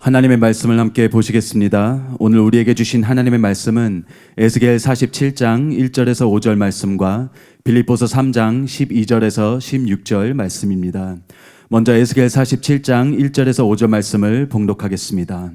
하나님의 말씀을 함께 보시겠습니다. 오늘 우리에게 주신 하나님의 말씀은 에스겔 47장 1절에서 5절 말씀과 빌립보서 3장 12절에서 16절 말씀입니다. 먼저 에스겔 47장 1절에서 5절 말씀을 봉독하겠습니다.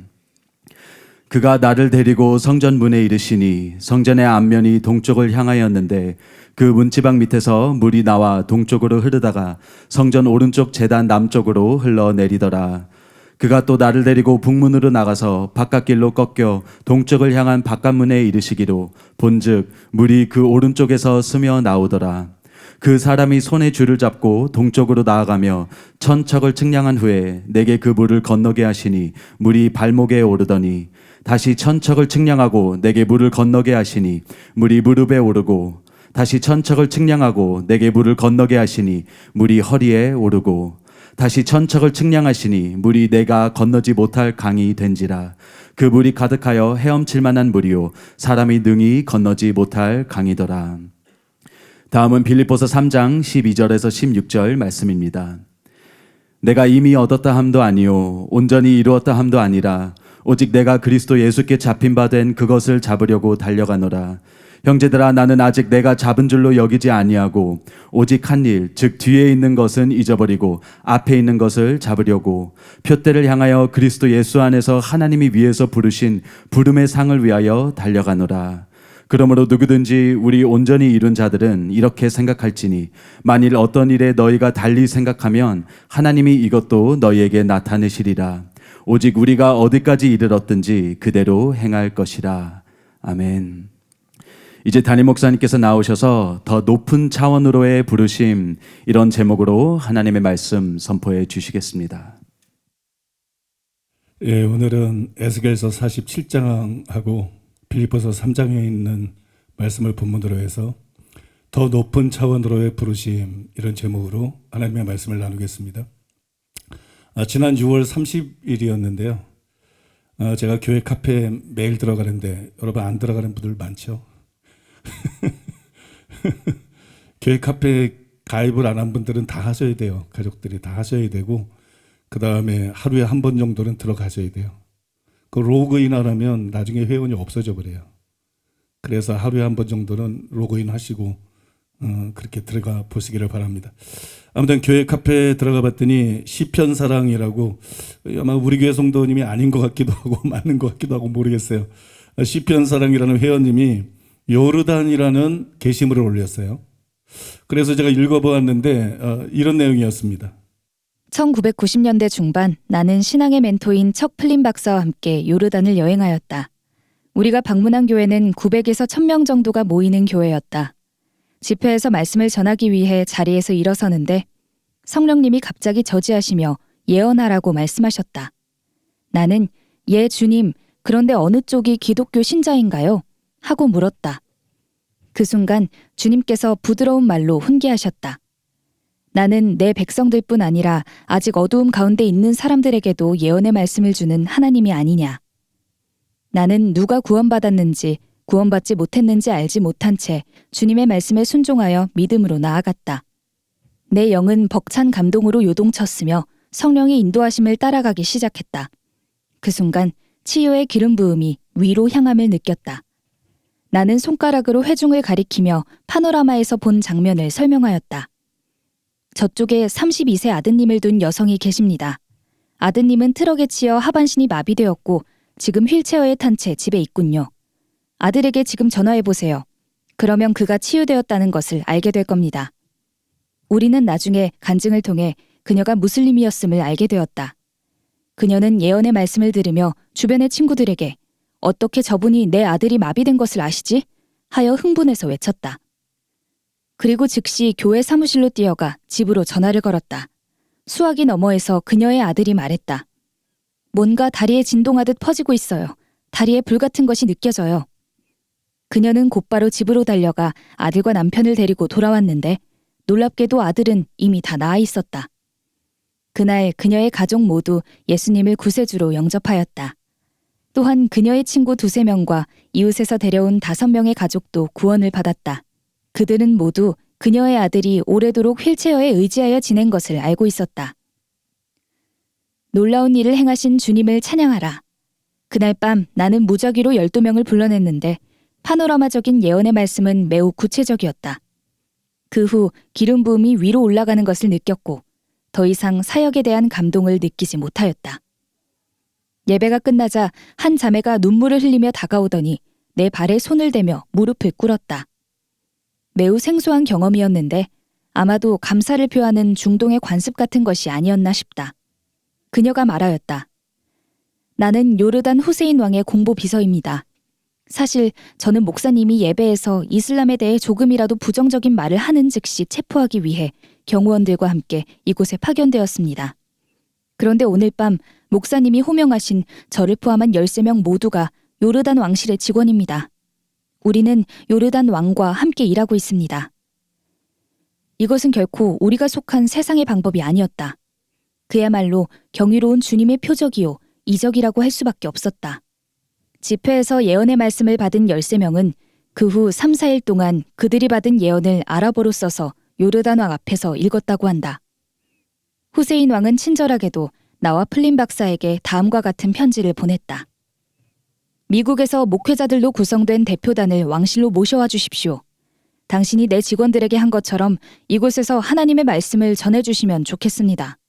그가 나를 데리고 성전 문에 이르시니 성전의 앞면이 동쪽을 향하였는데 그 문지방 밑에서 물이 나와 동쪽으로 흐르다가 성전 오른쪽 제단 남쪽으로 흘러내리더라. 그가 또 나를 데리고 북문으로 나가서 바깥길로 꺾여 동쪽을 향한 바깥문에 이르시기로 본즉 물이 그 오른쪽에서 스며 나오더라. 그 사람이 손에 줄을 잡고 동쪽으로 나아가며 천척을 측량한 후에 내게 그 물을 건너게 하시니 물이 발목에 오르더니 다시 천척을 측량하고 내게 물을 건너게 하시니 물이 무릎에 오르고 다시 천척을 측량하고 내게 물을 건너게 하시니 물이 허리에 오르고 다시 천척을 측량하시니 물이 내가 건너지 못할 강이 된지라. 그 물이 가득하여 헤엄칠 만한 물이요 사람이 능히 건너지 못할 강이더라. 다음은 빌립보서 3장 12절에서 16절 말씀입니다. 내가 이미 얻었다 함도 아니요 온전히 이루었다 함도 아니라 오직 내가 그리스도 예수께 잡힌 바 된 그것을 잡으려고 달려가노라. 형제들아, 나는 아직 내가 잡은 줄로 여기지 아니하고 오직 한 일, 즉 뒤에 있는 것은 잊어버리고 앞에 있는 것을 잡으려고 표대를 향하여 그리스도 예수 안에서 하나님이 위에서 부르신 부름의 상을 위하여 달려가노라. 그러므로 누구든지 우리 온전히 이룬 자들은 이렇게 생각할지니 만일 어떤 일에 너희가 달리 생각하면 하나님이 이것도 너희에게 나타내시리라. 오직 우리가 어디까지 이르렀든지 그대로 행할 것이라. 아멘. 이제 담임 목사님께서 나오셔서 더 높은 차원으로의 부르심, 이런 제목으로 하나님의 말씀 선포해 주시겠습니다. 예, 오늘은 에스겔서 47장하고 빌립보서 3장에 있는 말씀을 본문으로 해서 더 높은 차원으로의 부르심, 이런 제목으로 하나님의 말씀을 나누겠습니다. 지난 6월 30일이었는데요. 제가 교회 카페에 매일 들어가는데 여러분 안 들어가는 분들 많죠? 교회 카페에 가입을 안 한 분들은 다 하셔야 돼요. 가족들이 다 하셔야 되고, 그 다음에 하루에 한 번 정도는 들어가셔야 돼요. 그 로그인 하려면 나중에 회원이 없어져 버려요. 그래서 하루에 한 번 정도는 로그인 하시고 그렇게 들어가 보시기를 바랍니다. 아무튼 교회 카페에 들어가 봤더니 시편사랑이라고, 아마 우리 교회 성도님이 아닌 것 같기도 하고 맞는 것 같기도 하고 모르겠어요. 시편사랑이라는 회원님이 요르단이라는 게시물을 올렸어요. 그래서 제가 읽어보았는데 이런 내용이었습니다. 1990년대 중반 나는 신앙의 멘토인 척 플린 박사와 함께 요르단을 여행하였다. 우리가 방문한 교회는 900에서 1000명 정도가 모이는 교회였다. 집회에서 말씀을 전하기 위해 자리에서 일어서는데 성령님이 갑자기 저지하시며 예언하라고 말씀하셨다. 나는 예 주님, 그런데 어느 쪽이 기독교 신자인가요? 하고 물었다. 그 순간 주님께서 부드러운 말로 훈계하셨다. 나는 내 백성들뿐 아니라 아직 어두움 가운데 있는 사람들에게도 예언의 말씀을 주는 하나님이 아니냐. 나는 누가 구원받았는지 구원받지 못했는지 알지 못한 채 주님의 말씀에 순종하여 믿음으로 나아갔다. 내 영은 벅찬 감동으로 요동쳤으며 성령의 인도하심을 따라가기 시작했다. 그 순간 치유의 기름 부음이 위로 향함을 느꼈다. 나는 손가락으로 회중을 가리키며 파노라마에서 본 장면을 설명하였다. 저쪽에 32세 아드님을 둔 여성이 계십니다. 아드님은 트럭에 치여 하반신이 마비되었고 지금 휠체어에 탄 채 집에 있군요. 아들에게 지금 전화해보세요. 그러면 그가 치유되었다는 것을 알게 될 겁니다. 우리는 나중에 간증을 통해 그녀가 무슬림이었음을 알게 되었다. 그녀는 예언의 말씀을 들으며 주변의 친구들에게 어떻게 저분이 내 아들이 마비된 것을 아시지? 하여 흥분해서 외쳤다. 그리고 즉시 교회 사무실로 뛰어가 집으로 전화를 걸었다. 수화기 너머에서 그녀의 아들이 말했다. 뭔가 다리에 진동하듯 퍼지고 있어요. 다리에 불 같은 것이 느껴져요. 그녀는 곧바로 집으로 달려가 아들과 남편을 데리고 돌아왔는데 놀랍게도 아들은 이미 다 나아 있었다. 그날 그녀의 가족 모두 예수님을 구세주로 영접하였다. 또한 그녀의 친구 2~3명과 이웃에서 데려온 5명의 가족도 구원을 받았다. 그들은 모두 그녀의 아들이 오래도록 휠체어에 의지하여 지낸 것을 알고 있었다. 놀라운 일을 행하신 주님을 찬양하라. 그날 밤 나는 무작위로 12명을 불러냈는데 파노라마적인 예언의 말씀은 매우 구체적이었다. 그 후 기름 부음이 위로 올라가는 것을 느꼈고 더 이상 사역에 대한 감동을 느끼지 못하였다. 예배가 끝나자 한 자매가 눈물을 흘리며 다가오더니 내 발에 손을 대며 무릎을 꿇었다. 매우 생소한 경험이었는데 아마도 감사를 표하는 중동의 관습 같은 것이 아니었나 싶다. 그녀가 말하였다. 나는 요르단 후세인 왕의 공보 비서입니다. 사실 저는 목사님이 예배에서 이슬람에 대해 조금이라도 부정적인 말을 하는 즉시 체포하기 위해 경호원들과 함께 이곳에 파견되었습니다. 그런데 오늘 밤 목사님이 호명하신 저를 포함한 13명 모두가 요르단 왕실의 직원입니다. 우리는 요르단 왕과 함께 일하고 있습니다. 이것은 결코 우리가 속한 세상의 방법이 아니었다. 그야말로 경이로운 주님의 표적이요 이적이라고 할 수밖에 없었다. 집회에서 예언의 말씀을 받은 13명은 그 후 3, 4일 동안 그들이 받은 예언을 아랍어로 써서 요르단 왕 앞에서 읽었다고 한다. 후세인 왕은 친절하게도 나와 플린 박사에게 다음과 같은 편지를 보냈다. 미국에서 목회자들로 구성된 대표단을 왕실로 모셔와 주십시오. 당신이 내 직원들에게 한 것처럼 이곳에서 하나님의 말씀을 전해주시면 좋겠습니다.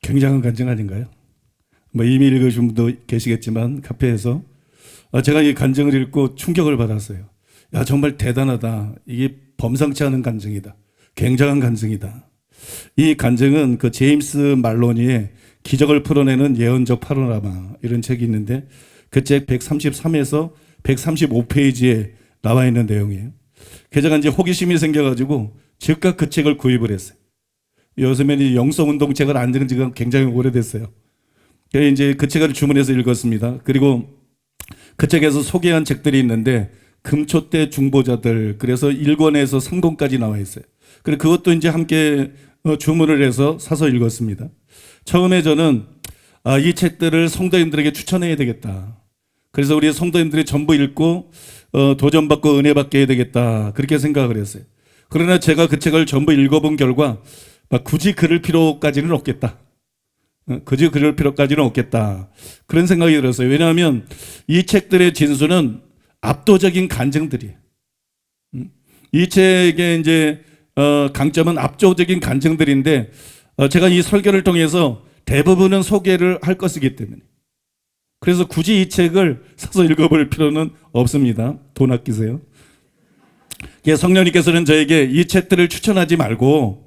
굉장한 간증 아닌가요? 이미 읽으신 분도 계시겠지만 카페에서 제가 이 간증을 읽고 충격을 받았어요. 야, 정말 대단하다. 이게 범상치 않은 간증이다. 굉장한 간증이다. 이 간증은 그 제임스 말로니의 기적을 풀어내는 예언적 파노라마 이런 책이 있는데 그 책 133에서 135페이지에 나와 있는 내용이에요. 제가 이제 호기심이 생겨가지고 즉각 그 책을 구입을 했어요. 요즘에는 영성운동책을 안 들은 지가 굉장히 오래됐어요. 그래서 이제 그 책을 주문해서 읽었습니다. 그리고 그 책에서 소개한 책들이 있는데 금초대 중보자들 그래서 1권에서 3권까지 나와 있어요. 그리고 그것도 이제 함께 주문을 해서 사서 읽었습니다. 처음에 저는 이 책들을 성도님들에게 추천해야 되겠다. 그래서 우리 성도님들이 전부 읽고 도전받고 은혜받게 해야 되겠다. 그렇게 생각을 했어요. 그러나 제가 그 책을 전부 읽어본 결과 굳이 그럴 필요까지는 없겠다. 굳이 그럴 필요까지는 없겠다. 그런 생각이 들었어요. 왜냐하면 이 책들의 진수는 압도적인 간증들이에요. 이 책의 이제 강점은 압도적인 간증들인데 제가 이 설교를 통해서 대부분은 소개를 할 것이기 때문에 그래서 굳이 이 책을 사서 읽어볼 필요는 없습니다. 돈 아끼세요. 성령님께서는 저에게 이 책들을 추천하지 말고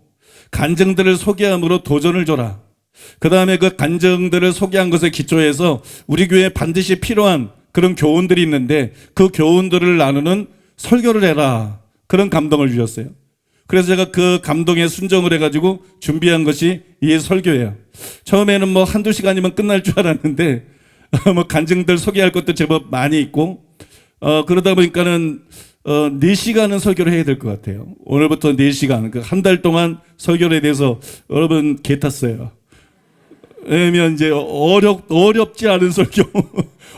간증들을 소개함으로 도전을 줘라. 그 다음에 그 간증들을 소개한 것에 기초해서 우리 교회에 반드시 필요한 그런 교훈들이 있는데 그 교훈들을 나누는 설교를 해라. 그런 감동을 주셨어요. 그래서 제가 그 감동에 순종을 해가지고 준비한 것이 이 설교예요. 처음에는 한두 시간이면 끝날 줄 알았는데 간증들 소개할 것도 제법 많이 있고 그러다 보니까는 4시간은 설교를 해야 될 것 같아요. 오늘부터 4시간 한 달 동안 설교에 대해서 여러분 개 탔어요. 왜냐면 이제 어렵지 않은 설교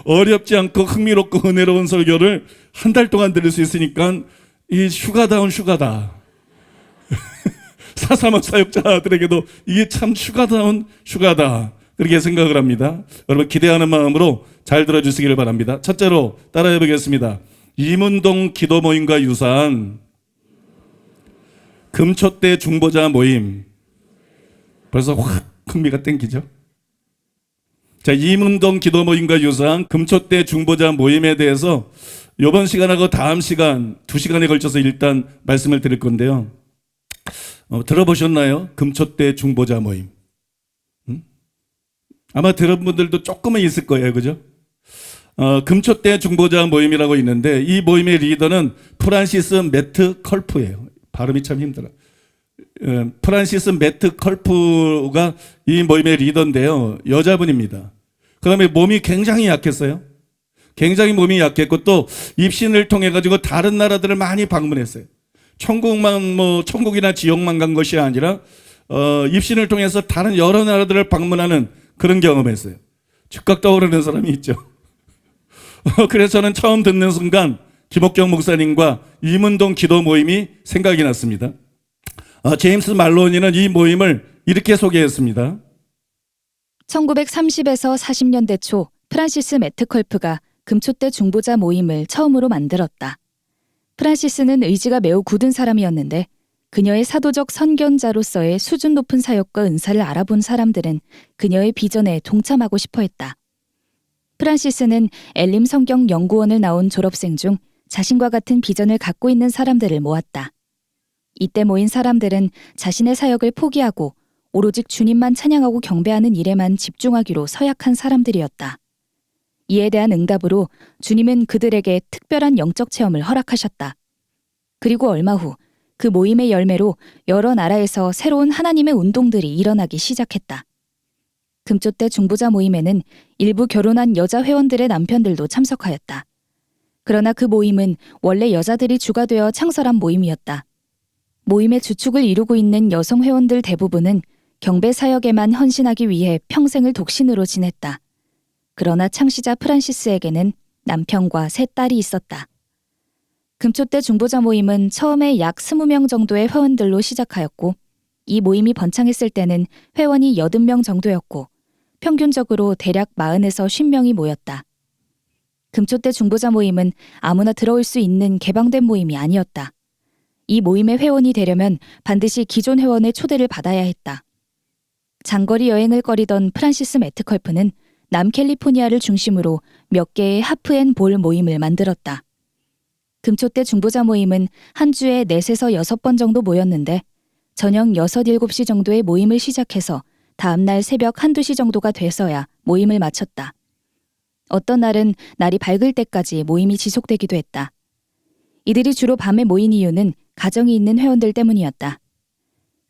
어렵지 않고 흥미롭고 은혜로운 설교를 한 달 동안 들을 수 있으니까 이 휴가다운 휴가다. 사사모 사역자들에게도 이게 참 휴가다운 휴가다. 그렇게 생각을 합니다. 여러분 기대하는 마음으로 잘 들어주시기를 바랍니다. 첫째로 따라해 보겠습니다. 이문동 기도 모임과 유사한 금초대 중보자 모임. 벌써 확 흥미가 땡기죠? 자, 이문동 기도 모임과 유사한 금초대 중보자 모임에 대해서 이번 시간하고 다음 시간 2시간에 걸쳐서 일단 말씀을 드릴 건데요. 들어보셨나요? 금초대 중보자 모임. 아마 들은 분들도 조금은 있을 거예요. 그죠? 금초대 중보자 모임이라고 있는데 이 모임의 리더는 프란시스 매트 컬프예요. 발음이 참 힘들어요. 프란시스 매트 컬프가 이 모임의 리더인데요. 여자분입니다. 그 다음에 몸이 굉장히 약했어요. 굉장히 몸이 약했고 또 입신을 통해 가지고 다른 나라들을 많이 방문했어요. 천국이나 지옥만 간 것이 아니라 입신을 통해서 다른 여러 나라들을 방문하는 그런 경험을 했어요. 즉각 떠오르는 사람이 있죠. 그래서 저는 처음 듣는 순간 김옥경 목사님과 이문동 기도 모임이 생각이 났습니다. 제임스 말로니는 이 모임을 이렇게 소개했습니다. 1930에서 40년대 초 프란시스 매트컬프가 금초대 중보자 모임을 처음으로 만들었다. 프란시스는 의지가 매우 굳은 사람이었는데 그녀의 사도적 선견자로서의 수준 높은 사역과 은사를 알아본 사람들은 그녀의 비전에 동참하고 싶어 했다. 프란시스는 엘림 성경 연구원을 나온 졸업생 중 자신과 같은 비전을 갖고 있는 사람들을 모았다. 이때 모인 사람들은 자신의 사역을 포기하고 오로지 주님만 찬양하고 경배하는 일에만 집중하기로 서약한 사람들이었다. 이에 대한 응답으로 주님은 그들에게 특별한 영적 체험을 허락하셨다. 그리고 얼마 후 그 모임의 열매로 여러 나라에서 새로운 하나님의 운동들이 일어나기 시작했다. 금초대 중보자 모임에는 일부 결혼한 여자 회원들의 남편들도 참석하였다. 그러나 그 모임은 원래 여자들이 주가 되어 창설한 모임이었다. 모임의 주축을 이루고 있는 여성 회원들 대부분은 경배 사역에만 헌신하기 위해 평생을 독신으로 지냈다. 그러나 창시자 프란시스에게는 남편과 3딸이 있었다. 금초대 중보자 모임은 처음에 약 20명 정도의 회원들로 시작하였고 이 모임이 번창했을 때는 회원이 80명 정도였고 평균적으로 대략 40에서 50명이 모였다. 금초대 중보자 모임은 아무나 들어올 수 있는 개방된 모임이 아니었다. 이 모임의 회원이 되려면 반드시 기존 회원의 초대를 받아야 했다. 장거리 여행을 꺼리던 프란시스 매트컬프는 남캘리포니아를 중심으로 몇 개의 하프앤볼 모임을 만들었다. 금초대 중보자 모임은 한 주에 4에서 6번 정도 모였는데 저녁 6, 7시 정도의 모임을 시작해서 다음날 새벽 1, 2시 정도가 돼서야 모임을 마쳤다. 어떤 날은 날이 밝을 때까지 모임이 지속되기도 했다. 이들이 주로 밤에 모인 이유는 가정이 있는 회원들 때문이었다.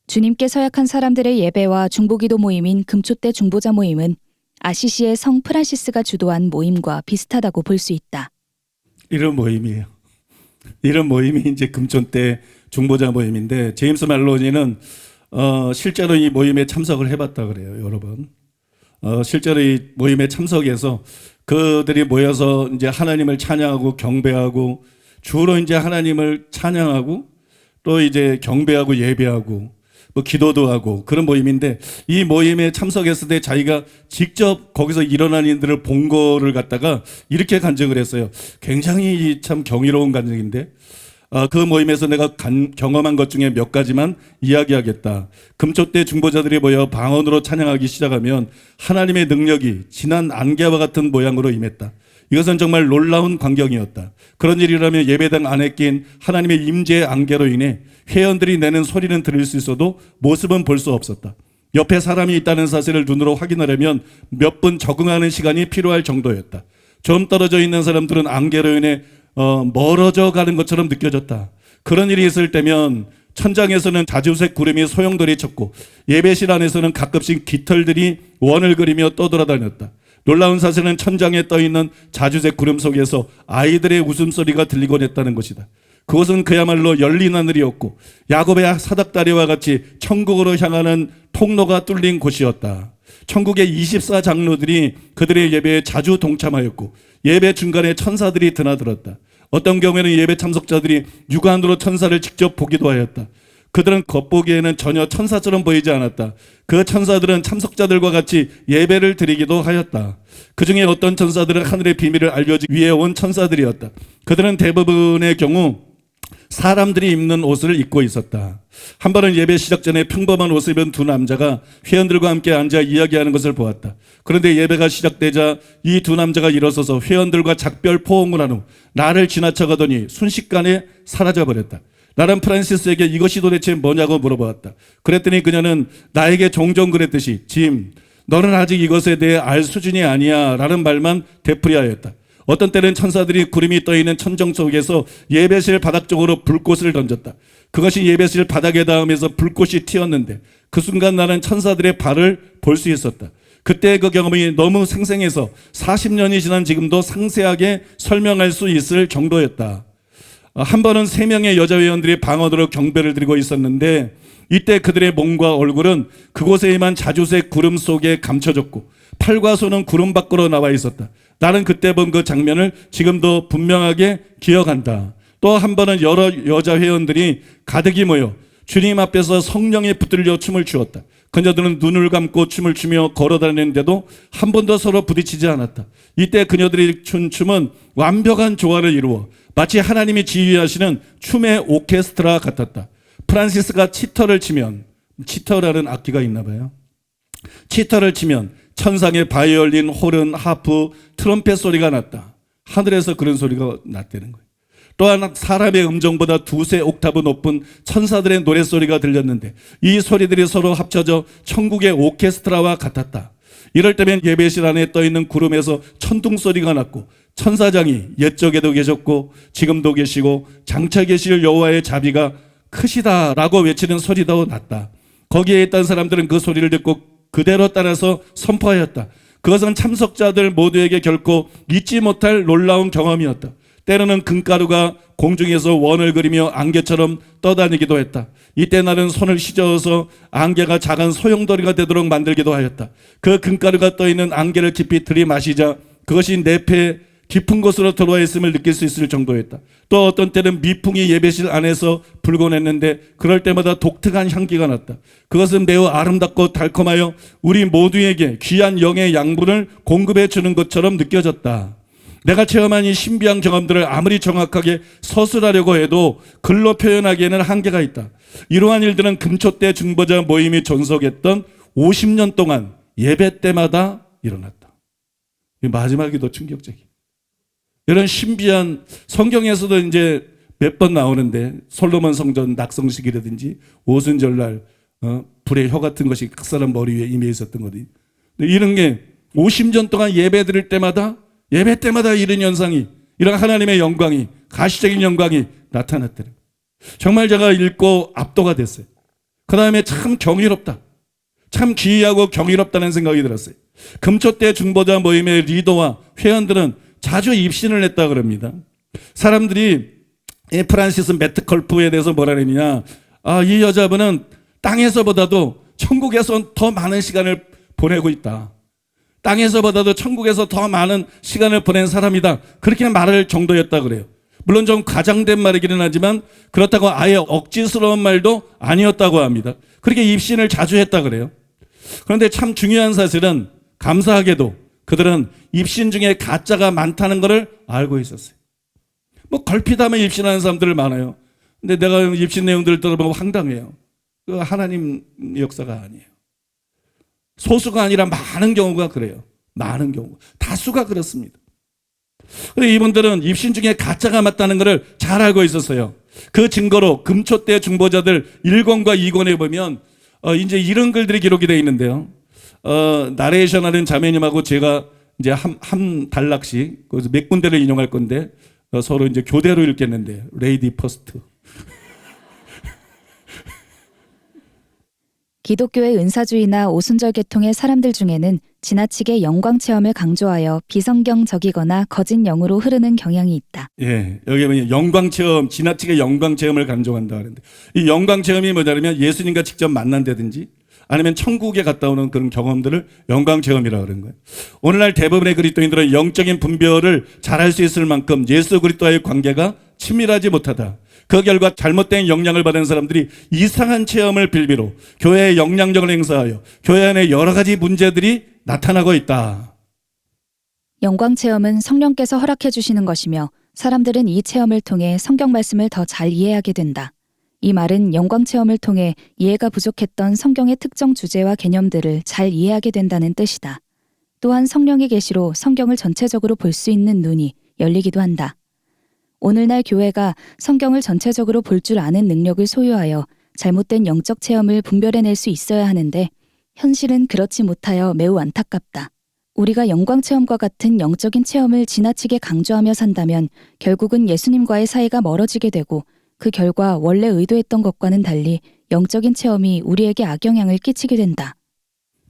주님께 서약한 사람들의 예배와 중보기도 모임인 금초대 중보자 모임은 아시시의 성 프란시스가 주도한 모임과 비슷하다고 볼 수 있다. 이런 모임이에요. 이런 모임이 이제 금초대 중보자 모임인데 제임스 말로니는 실제로 이 모임에 참석을 해봤다 그래요, 여러 번. 실제로 이 모임에 참석해서 그들이 모여서 이제 하나님을 찬양하고 경배하고 주로 이제 하나님을 찬양하고 또 이제 경배하고 예배하고 뭐 기도도 하고 그런 모임인데 이 모임에 참석했을 때 자기가 직접 거기서 일어난 일들을 본 거를 갖다가 이렇게 간증을 했어요. 굉장히 참 경이로운 간증인데 그 모임에서 내가 경험한 것 중에 몇 가지만 이야기하겠다. 금초대 중보자들이 모여 방언으로 찬양하기 시작하면 하나님의 능력이 진한 안개와 같은 모양으로 임했다. 이것은 정말 놀라운 광경이었다. 그런 일이라면 예배당 안에 낀 하나님의 임재의 안개로 인해 회원들이 내는 소리는 들을 수 있어도 모습은 볼 수 없었다. 옆에 사람이 있다는 사실을 눈으로 확인하려면 몇 분 적응하는 시간이 필요할 정도였다. 좀 떨어져 있는 사람들은 안개로 인해 멀어져 가는 것처럼 느껴졌다. 그런 일이 있을 때면 천장에서는 자주색 구름이 소용돌이 쳤고 예배실 안에서는 가끔씩 깃털들이 원을 그리며 떠돌아다녔다. 놀라운 사실은 천장에 떠있는 자주색 구름 속에서 아이들의 웃음소리가 들리곤 했다는 것이다. 그것은 그야말로 열린 하늘이었고 야곱의 사닥다리와 같이 천국으로 향하는 통로가 뚫린 곳이었다. 천국의 24장로들이 그들의 예배에 자주 동참하였고 예배 중간에 천사들이 드나들었다. 어떤 경우에는 예배 참석자들이 육안으로 천사를 직접 보기도 하였다. 그들은 겉보기에는 전혀 천사처럼 보이지 않았다. 그 천사들은 참석자들과 같이 예배를 드리기도 하였다. 그 중에 어떤 천사들은 하늘의 비밀을 알려주기 위해 온 천사들이었다. 그들은 대부분의 경우 사람들이 입는 옷을 입고 있었다. 한 번은 예배 시작 전에 평범한 옷을 입은 두 남자가 회원들과 함께 앉아 이야기하는 것을 보았다. 그런데 예배가 시작되자 이 두 남자가 일어서서 회원들과 작별 포옹을 한 후 나를 지나쳐 가더니 순식간에 사라져 버렸다. 나는 프란시스에게 이것이 도대체 뭐냐고 물어보았다. 그랬더니 그녀는 나에게 종종 그랬듯이 짐, 너는 아직 이것에 대해 알 수준이 아니야 라는 말만 되풀이하였다. 어떤 때는 천사들이 구름이 떠있는 천정 속에서 예배실 바닥 쪽으로 불꽃을 던졌다. 그것이 예배실 바닥에 닿으면서 불꽃이 튀었는데 그 순간 나는 천사들의 발을 볼 수 있었다. 그때 그 경험이 너무 생생해서 40년이 지난 지금도 상세하게 설명할 수 있을 정도였다. 한 번은 3명의 여자 회원들이 방언으로 경배를 드리고 있었는데 이때 그들의 몸과 얼굴은 그곳에 임한 자주색 구름 속에 감춰졌고 팔과 손은 구름 밖으로 나와 있었다. 나는 그때 본 그 장면을 지금도 분명하게 기억한다. 또 한 번은 여러 여자 회원들이 가득히 모여 주님 앞에서 성령에 붙들려 춤을 추었다. 그녀들은 눈을 감고 춤을 추며 걸어다니는데도 한 번도 서로 부딪히지 않았다. 이때 그녀들이 춘 춤은 완벽한 조화를 이루어 마치 하나님이 지휘하시는 춤의 오케스트라 같았다. 프란시스가 치터를 치면, 치터라는 악기가 있나 봐요. 치터를 치면 천상의 바이올린, 호른, 하프, 트럼펫 소리가 났다. 하늘에서 그런 소리가 났다는 거예요. 또한 사람의 음정보다 두세 옥타브 높은 천사들의 노랫소리가 들렸는데 이 소리들이 서로 합쳐져 천국의 오케스트라와 같았다. 이럴 때면 예배실 안에 떠있는 구름에서 천둥소리가 났고 천사장이 옛적에도 계셨고 지금도 계시고 장차 계실 여호와의 자비가 크시다라고 외치는 소리도 났다. 거기에 있던 사람들은 그 소리를 듣고 그대로 따라서 선포하였다. 그것은 참석자들 모두에게 결코 잊지 못할 놀라운 경험이었다. 때로는 금가루가 공중에서 원을 그리며 안개처럼 떠다니기도 했다. 이때 나는 손을 휘저어서 안개가 작은 소용돌이가 되도록 만들기도 하였다. 그 금가루가 떠있는 안개를 깊이 들이마시자 그것이 내 폐에 깊은 곳으로 들어와 있음을 느낄 수 있을 정도였다. 또 어떤 때는 미풍이 예배실 안에서 불곤 했는데 그럴 때마다 독특한 향기가 났다. 그것은 매우 아름답고 달콤하여 우리 모두에게 귀한 영의 양분을 공급해 주는 것처럼 느껴졌다. 내가 체험한 이 신비한 경험들을 아무리 정확하게 서술하려고 해도 글로 표현하기에는 한계가 있다. 이러한 일들은 금초 때 중보자 모임이 존속했던 50년 동안 예배 때마다 일어났다. 이 마지막이 더 충격적이에요. 이런 신비한 성경에서도 이제 몇 번 나오는데 솔로몬 성전 낙성식이라든지 오순절날 불의 혀 같은 것이 각 사람 머리 위에 임해 있었던 거지. 이런 게 50년 동안 예배 드릴 때마다 이런 현상이, 이런 하나님의 영광이, 가시적인 영광이 나타났더래요. 정말 제가 읽고 압도가 됐어요. 그 다음에 참 경이롭다. 참 기이하고 경이롭다는 생각이 들었어요. 금초 때 중보자 모임의 리더와 회원들은 자주 입신을 했다 그럽니다. 사람들이 이 프란시스 매트컬프에 대해서 뭐라 그러느냐. 이 여자분은 땅에서보다도 천국에서 더 많은 시간을 보내고 있다. 땅에서보다도 천국에서 더 많은 시간을 보낸 사람이다. 그렇게 말할 정도였다 그래요. 물론 좀 과장된 말이기는 하지만 그렇다고 아예 억지스러운 말도 아니었다고 합니다. 그렇게 입신을 자주 했다 그래요. 그런데 참 중요한 사실은 감사하게도 그들은 입신 중에 가짜가 많다는 것을 알고 있었어요. 뭐 걸핏하면 입신하는 사람들 많아요. 근데 내가 입신 내용들을 들어보면 황당해요. 그 하나님 역사가 아니에요. 소수가 아니라 많은 경우가 그래요. 많은 경우. 다수가 그렇습니다. 그런데 이분들은 입신 중에 가짜가 맞다는 것을 잘 알고 있었어요. 그 증거로 금초 때 중보자들 1권과 2권에 보면 이제 이런 글들이 기록이 되어 있는데요. 나레이션 하는 자매님하고 제가 이제 한 단락씩 그래서 몇 군데를 인용할 건데 서로 이제 교대로 읽겠는데 레이디 퍼스트. 기독교의 은사주의나 오순절 계통의 사람들 중에는 지나치게 영광 체험을 강조하여 비성경적이거나 거짓 영으로 흐르는 경향이 있다. 예, 여기 보면 영광 체험, 지나치게 영광 체험을 강조한다 하는데 이 영광 체험이 뭐냐면 예수님과 직접 만난다든지 아니면 천국에 갔다 오는 그런 경험들을 영광 체험이라고 그러는 거예요. 오늘날 대부분의 그리스도인들은 영적인 분별을 잘할 수 있을 만큼 예수 그리스도와의 관계가 친밀하지 못하다. 그 결과 잘못된 영향을 받은 사람들이 이상한 체험을 빌미로 교회의 영향력을 행사하여 교회 안에 여러 가지 문제들이 나타나고 있다. 영광 체험은 성령께서 허락해 주시는 것이며 사람들은 이 체험을 통해 성경 말씀을 더 잘 이해하게 된다. 이 말은 영광 체험을 통해 이해가 부족했던 성경의 특정 주제와 개념들을 잘 이해하게 된다는 뜻이다. 또한 성령의 계시로 성경을 전체적으로 볼 수 있는 눈이 열리기도 한다. 오늘날 교회가 성경을 전체적으로 볼 줄 아는 능력을 소유하여 잘못된 영적 체험을 분별해낼 수 있어야 하는데 현실은 그렇지 못하여 매우 안타깝다. 우리가 영광 체험과 같은 영적인 체험을 지나치게 강조하며 산다면 결국은 예수님과의 사이가 멀어지게 되고 그 결과 원래 의도했던 것과는 달리 영적인 체험이 우리에게 악영향을 끼치게 된다.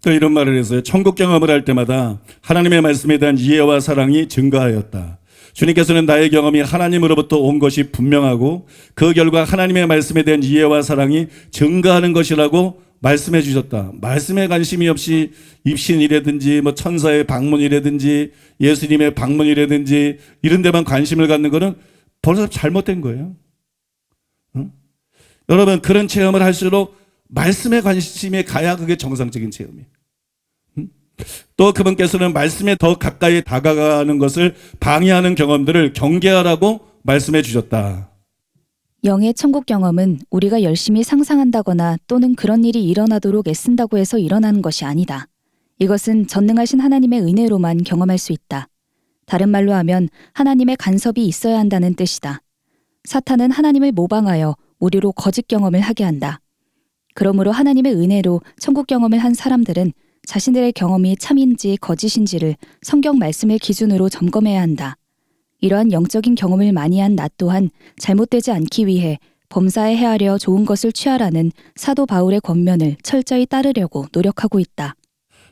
또 이런 말을 했어요. 천국 경험을 할 때마다 하나님의 말씀에 대한 이해와 사랑이 증가하였다. 주님께서는 나의 경험이 하나님으로부터 온 것이 분명하고 그 결과 하나님의 말씀에 대한 이해와 사랑이 증가하는 것이라고 말씀해 주셨다. 말씀에 관심이 없이 입신이라든지 뭐 천사의 방문이라든지 예수님의 방문이라든지 이런 데만 관심을 갖는 것은 벌써 잘못된 거예요. 응? 여러분 그런 체험을 할수록 말씀에 관심이 가야 그게 정상적인 체험이에요. 또 그분께서는 말씀에 더 가까이 다가가는 것을 방해하는 경험들을 경계하라고 말씀해 주셨다. 영의 천국 경험은 우리가 열심히 상상한다거나 또는 그런 일이 일어나도록 애쓴다고 해서 일어나는 것이 아니다. 이것은 전능하신 하나님의 은혜로만 경험할 수 있다. 다른 말로 하면 하나님의 간섭이 있어야 한다는 뜻이다. 사탄은 하나님을 모방하여 우리로 거짓 경험을 하게 한다. 그러므로 하나님의 은혜로 천국 경험을 한 사람들은 자신들의 경험이 참인지 거짓인지를 성경 말씀을 기준으로 점검해야 한다. 이러한 영적인 경험을 많이 한 나 또한 잘못되지 않기 위해 범사에 헤아려 좋은 것을 취하라는 사도 바울의 권면을 철저히 따르려고 노력하고 있다.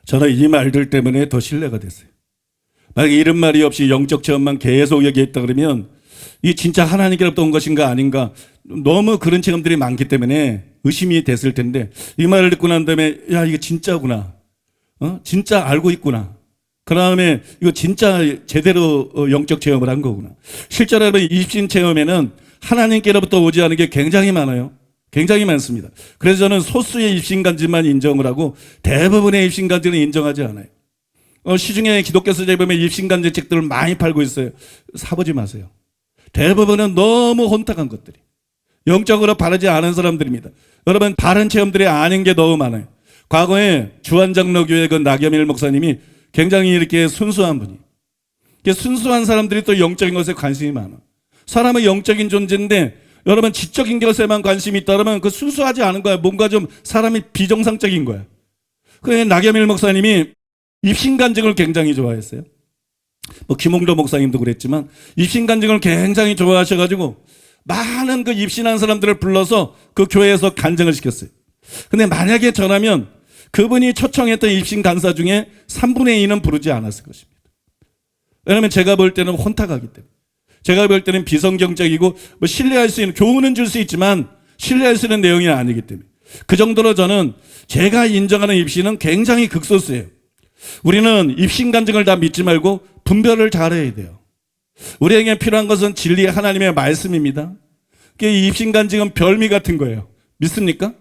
저는 이 말들 때문에 더 신뢰가 됐어요. 만약에 이런 말이 없이 영적 체험만 계속 얘기했다 그러면 이 진짜 하나님께로부터 온 것인가 아닌가 너무 그런 체험들이 많기 때문에 의심이 됐을 텐데 이 말을 듣고 난 다음에 야 이게 진짜구나. 진짜 알고 있구나. 그 다음에 이거 진짜 제대로 영적 체험을 한 거구나. 실제로 입신 체험에는 하나님께로부터 오지 않은 게 굉장히 많아요. 굉장히 많습니다. 그래서 저는 소수의 입신간증만 인정을 하고 대부분의 입신간증은 인정하지 않아요. 시중에 기독교 서적에 보면 입신간증 책들을 많이 팔고 있어요. 사보지 마세요. 대부분은 너무 혼탁한 것들이 영적으로 바르지 않은 사람들입니다. 여러분 바른 체험들이 아닌 게 너무 많아요. 과거에 주한장로교회 그 나겸일 목사님이 굉장히 이렇게 순수한 분이. 순수한 사람들이 또 영적인 것에 관심이 많아. 사람은 영적인 존재인데 여러분 지적인 것에만 관심이 있다 그러면 그 순수하지 않은 거야. 뭔가 좀 사람이 비정상적인 거야. 그래 나겸일 목사님이 입신간증을 굉장히 좋아했어요. 김홍도 목사님도 그랬지만 입신간증을 굉장히 좋아하셔가지고 많은 그 입신한 사람들을 불러서 그 교회에서 간증을 시켰어요. 근데 만약에 전하면 그분이 초청했던 입신 간사 중에 3분의 2는 부르지 않았을 것입니다. 왜냐하면 제가 볼 때는 혼탁하기 때문에. 제가 볼 때는 비성경적이고 신뢰할 수 있는 교훈은 줄 수 있지만 신뢰할 수 있는 내용이 아니기 때문에. 그 정도로 저는 제가 인정하는 입신은 굉장히 극소수예요. 우리는 입신 간증을 다 믿지 말고 분별을 잘해야 돼요. 우리에게 필요한 것은 진리의 하나님의 말씀입니다. 이 입신 간증은 별미 같은 거예요. 믿습니까?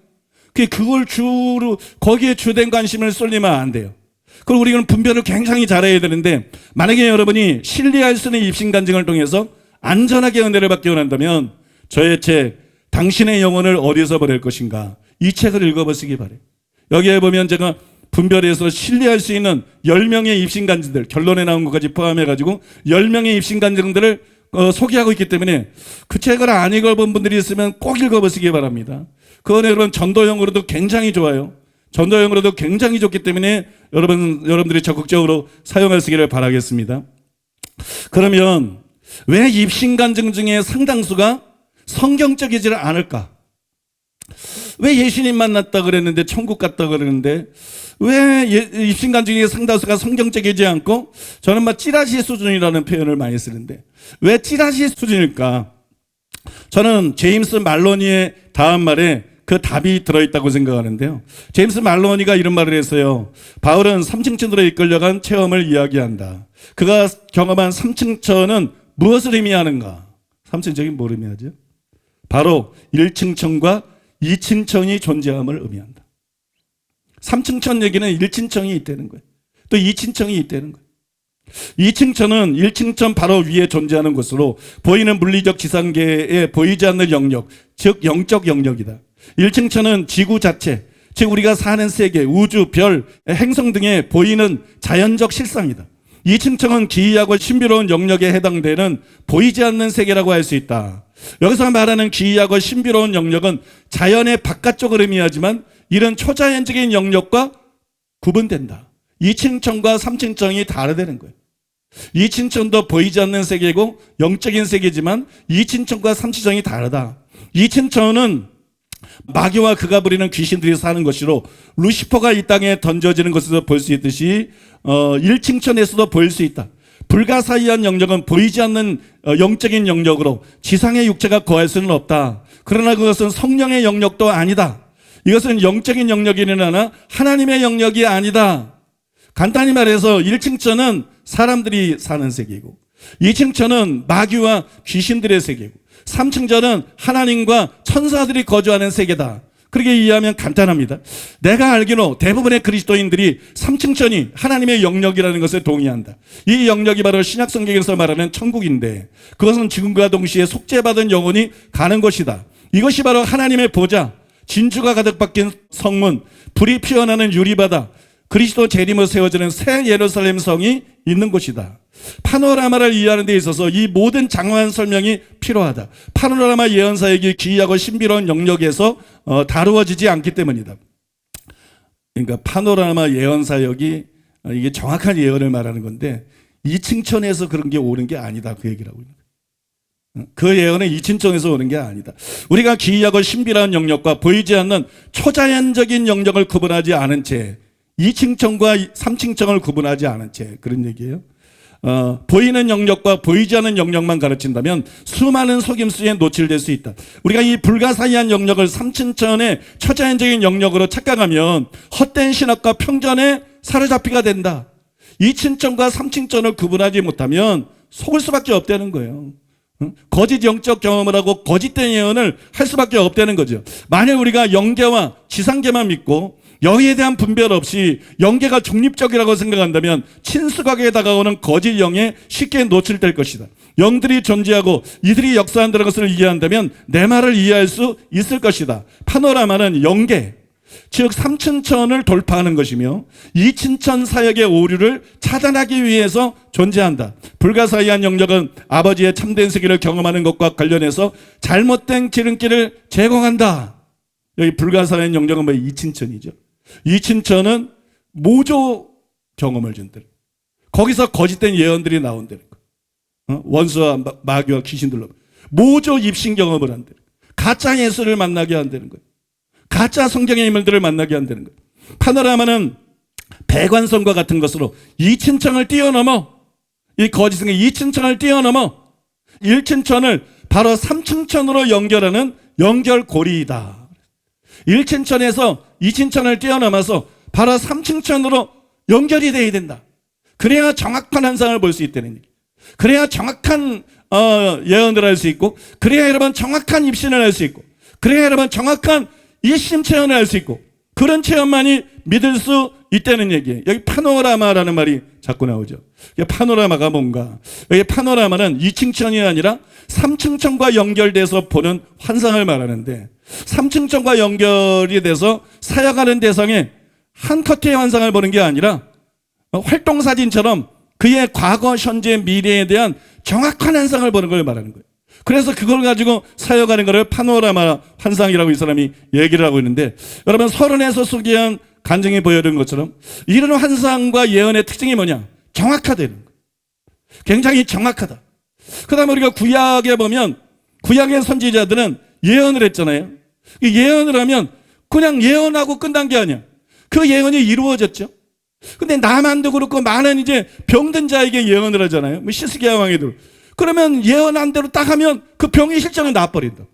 그걸 주로 거기에 주된 관심을 쏠리면 안 돼요. 그럼 우리는 분별을 굉장히 잘해야 되는데 만약에 여러분이 신뢰할 수 있는 입신 간증을 통해서 안전하게 은혜를 받기 원한다면 저의 책 당신의 영혼을 어디서 버릴 것인가 이 책을 읽어보시기 바래요. 여기에 보면 제가 분별해서 신뢰할 수 있는 10명의 입신 간증들 결론에 나온 것까지 포함해가지고 10명의 입신 간증들을 소개하고 있기 때문에 그 책을 안 읽어본 분들이 있으면 꼭 읽어보시기 바랍니다. 그건 여러분 전도용으로도 굉장히 좋아요. 전도용으로도 굉장히 좋기 때문에 여러분들이 적극적으로 사용하시기를 바라겠습니다. 그러면 왜 입신간증 중에 상당수가 성경적이지 않을까? 왜 예수님 만났다 그랬는데 천국 갔다 그랬는데 왜 입신간증의 상당수가 성경적이지 않고 저는 찌라시 수준이라는 표현을 많이 쓰는데 왜 찌라시 수준일까? 저는 제임스 말로니의 다음 말에 그 답이 들어있다고 생각하는데요. 제임스 말로니가 이런 말을 했어요. 바울은 삼층천으로 이끌려간 체험을 이야기한다. 그가 경험한 삼층천은 무엇을 의미하는가? 삼층천이 뭘 의미하죠? 바로 1층천과 2층천이 존재함을 의미한다. 3층천 얘기는 1층천이 있다는 거예요. 또 2층천이 있다는 거예요. 2층천은 1층천 바로 위에 존재하는 것으로 보이는 물리적 지상계에 보이지 않는 영역, 즉 영적 영역이다. 1층천은 지구 자체, 즉 우리가 사는 세계, 우주, 별, 행성 등에 보이는 자연적 실상이다. 2층천은 기이하고 신비로운 영역에 해당되는 보이지 않는 세계라고 할 수 있다. 여기서 말하는 기이하고 신비로운 영역은 자연의 바깥쪽을 의미하지만 이런 초자연적인 영역과 구분된다. 2층천과 3층천이 다르다는 거예요. 2층천도 보이지 않는 세계고 영적인 세계지만 2층천과 3층천이 다르다. 2층천은 마귀와 그가 부리는 귀신들이 사는 것이로 루시퍼가 이 땅에 던져지는 것에서 볼 수 있듯이 1층천에서도 보일 수 있다. 불가사의한 영역은 보이지 않는 영적인 영역으로 지상의 육체가 거할 수는 없다. 그러나 그것은 성령의 영역도 아니다. 이것은 영적인 영역이나 하나님의 영역이 아니다. 간단히 말해서 1층천은 사람들이 사는 세계이고 2층천은 마귀와 귀신들의 세계고 3층천은 하나님과 천사들이 거주하는 세계다. 그렇게 이해하면 간단합니다. 내가 알기로 대부분의 그리스도인들이 3층천이 하나님의 영역이라는 것에 동의한다. 이 영역이 바로 신약 성경에서 말하는 천국인데 그것은 지금과 동시에 속죄받은 영혼이 가는 곳이다. 이것이 바로 하나님의 보좌, 진주가 가득 박힌 성문, 불이 피어나는 유리바다, 그리스도 재림으로 세워지는 새 예루살렘 성이 있는 곳이다. 파노라마를 이해하는 데 있어서 이 모든 장황한 설명이 필요하다. 파노라마 예언사역이 기이하고 신비로운 영역에서 다루어지지 않기 때문이다. 그러니까 파노라마 예언사역이 이게 정확한 예언을 말하는 건데 이층천에서 그런 게 오는 게 아니다. 그 얘기를 하고 있는 거예요. 그 예언은 이층천에서 오는 게 아니다. 우리가 기이하고 신비로운 영역과 보이지 않는 초자연적인 영역을 구분하지 않은 채 2층천과 3층천을 구분하지 않은 채 그런 얘기예요. 보이는 영역과 보이지 않는 영역만 가르친다면 수많은 속임수에 노출될 수 있다. 우리가 이 불가사의한 영역을 3층천의 초자연적인 영역으로 착각하면 헛된 신학과 편견에 사로잡히게 된다. 2층천과 3층천을 구분하지 못하면 속을 수밖에 없다는 거예요. 거짓 영적 경험을 하고 거짓된 예언을 할 수밖에 없다는 거죠. 만약 우리가 영계와 지상계만 믿고 영에 대한 분별 없이 영계가 중립적이라고 생각한다면 친숙하게 다가오는 거짓 영에 쉽게 노출될 것이다. 영들이 존재하고 이들이 역사한다는 것을 이해한다면 내 말을 이해할 수 있을 것이다. 파노라마는 영계, 즉 3층천을 돌파하는 것이며 2층천 사역의 오류를 차단하기 위해서 존재한다. 불가사의한 영역은 아버지의 참된 세계를 경험하는 것과 관련해서 잘못된 지름길을 제공한다. 여기 불가사의한 영역은 뭐 2층천이죠. 2층천은 모조 경험을 준다. 거기서 거짓된 예언들이 나온다는 거. 원수와 마귀와 귀신들로 모조 입신 경험을 한다는 거. 가짜 예수를 만나게 한다는 거예요. 가짜 성경의 인물들을 만나게 한다는 거예요. 파노라마는 배관성과 같은 것으로 2층천을 뛰어넘어 이 거짓성의 2층천을 뛰어넘어 1층천을 바로 3층천으로 연결하는 연결고리이다. 1층천에서 2층천을 뛰어넘어서 바로 3층천으로 연결이 돼야 된다. 그래야 정확한 환상을 볼 수 있다는 얘기. 그래야 정확한 예언을 할 수 있고, 그래야 여러분 정확한 입신을 할 수 있고, 그래야 여러분 정확한 일심 체험을 할 수 있고, 그런 체험만이 믿을 수 있다는 얘기예요. 여기 파노라마라는 말이 자꾸 나오죠. 파노라마가 뭔가? 여기 파노라마는 2층천이 아니라 3층천과 연결돼서 보는 환상을 말하는데 3층천과 연결이 돼서 사역하는 대상에 한 커트의 환상을 보는 게 아니라 활동사진처럼 그의 과거, 현재, 미래에 대한 정확한 환상을 보는 걸 말하는 거예요. 그래서 그걸 가지고 사역하는 것을 파노라마 환상이라고 이 사람이 얘기를 하고 있는데, 여러분 서론에서 소개한 간증이 보여준 것처럼 이런 환상과 예언의 특징이 뭐냐? 정확하다는 거예요. 굉장히 정확하다. 그 다음에 우리가 구약에 보면 구약의 선지자들은 예언을 했잖아요. 예언을 하면 그냥 예언하고 끝난 게 아니야. 그 예언이 이루어졌죠. 근데 나만도 그렇고 많은 이제 병든 자에게 예언을 하잖아요. 뭐 시스기야 왕에도. 그러면 예언한 대로 딱 하면 그 병이 실제로 나아버린다.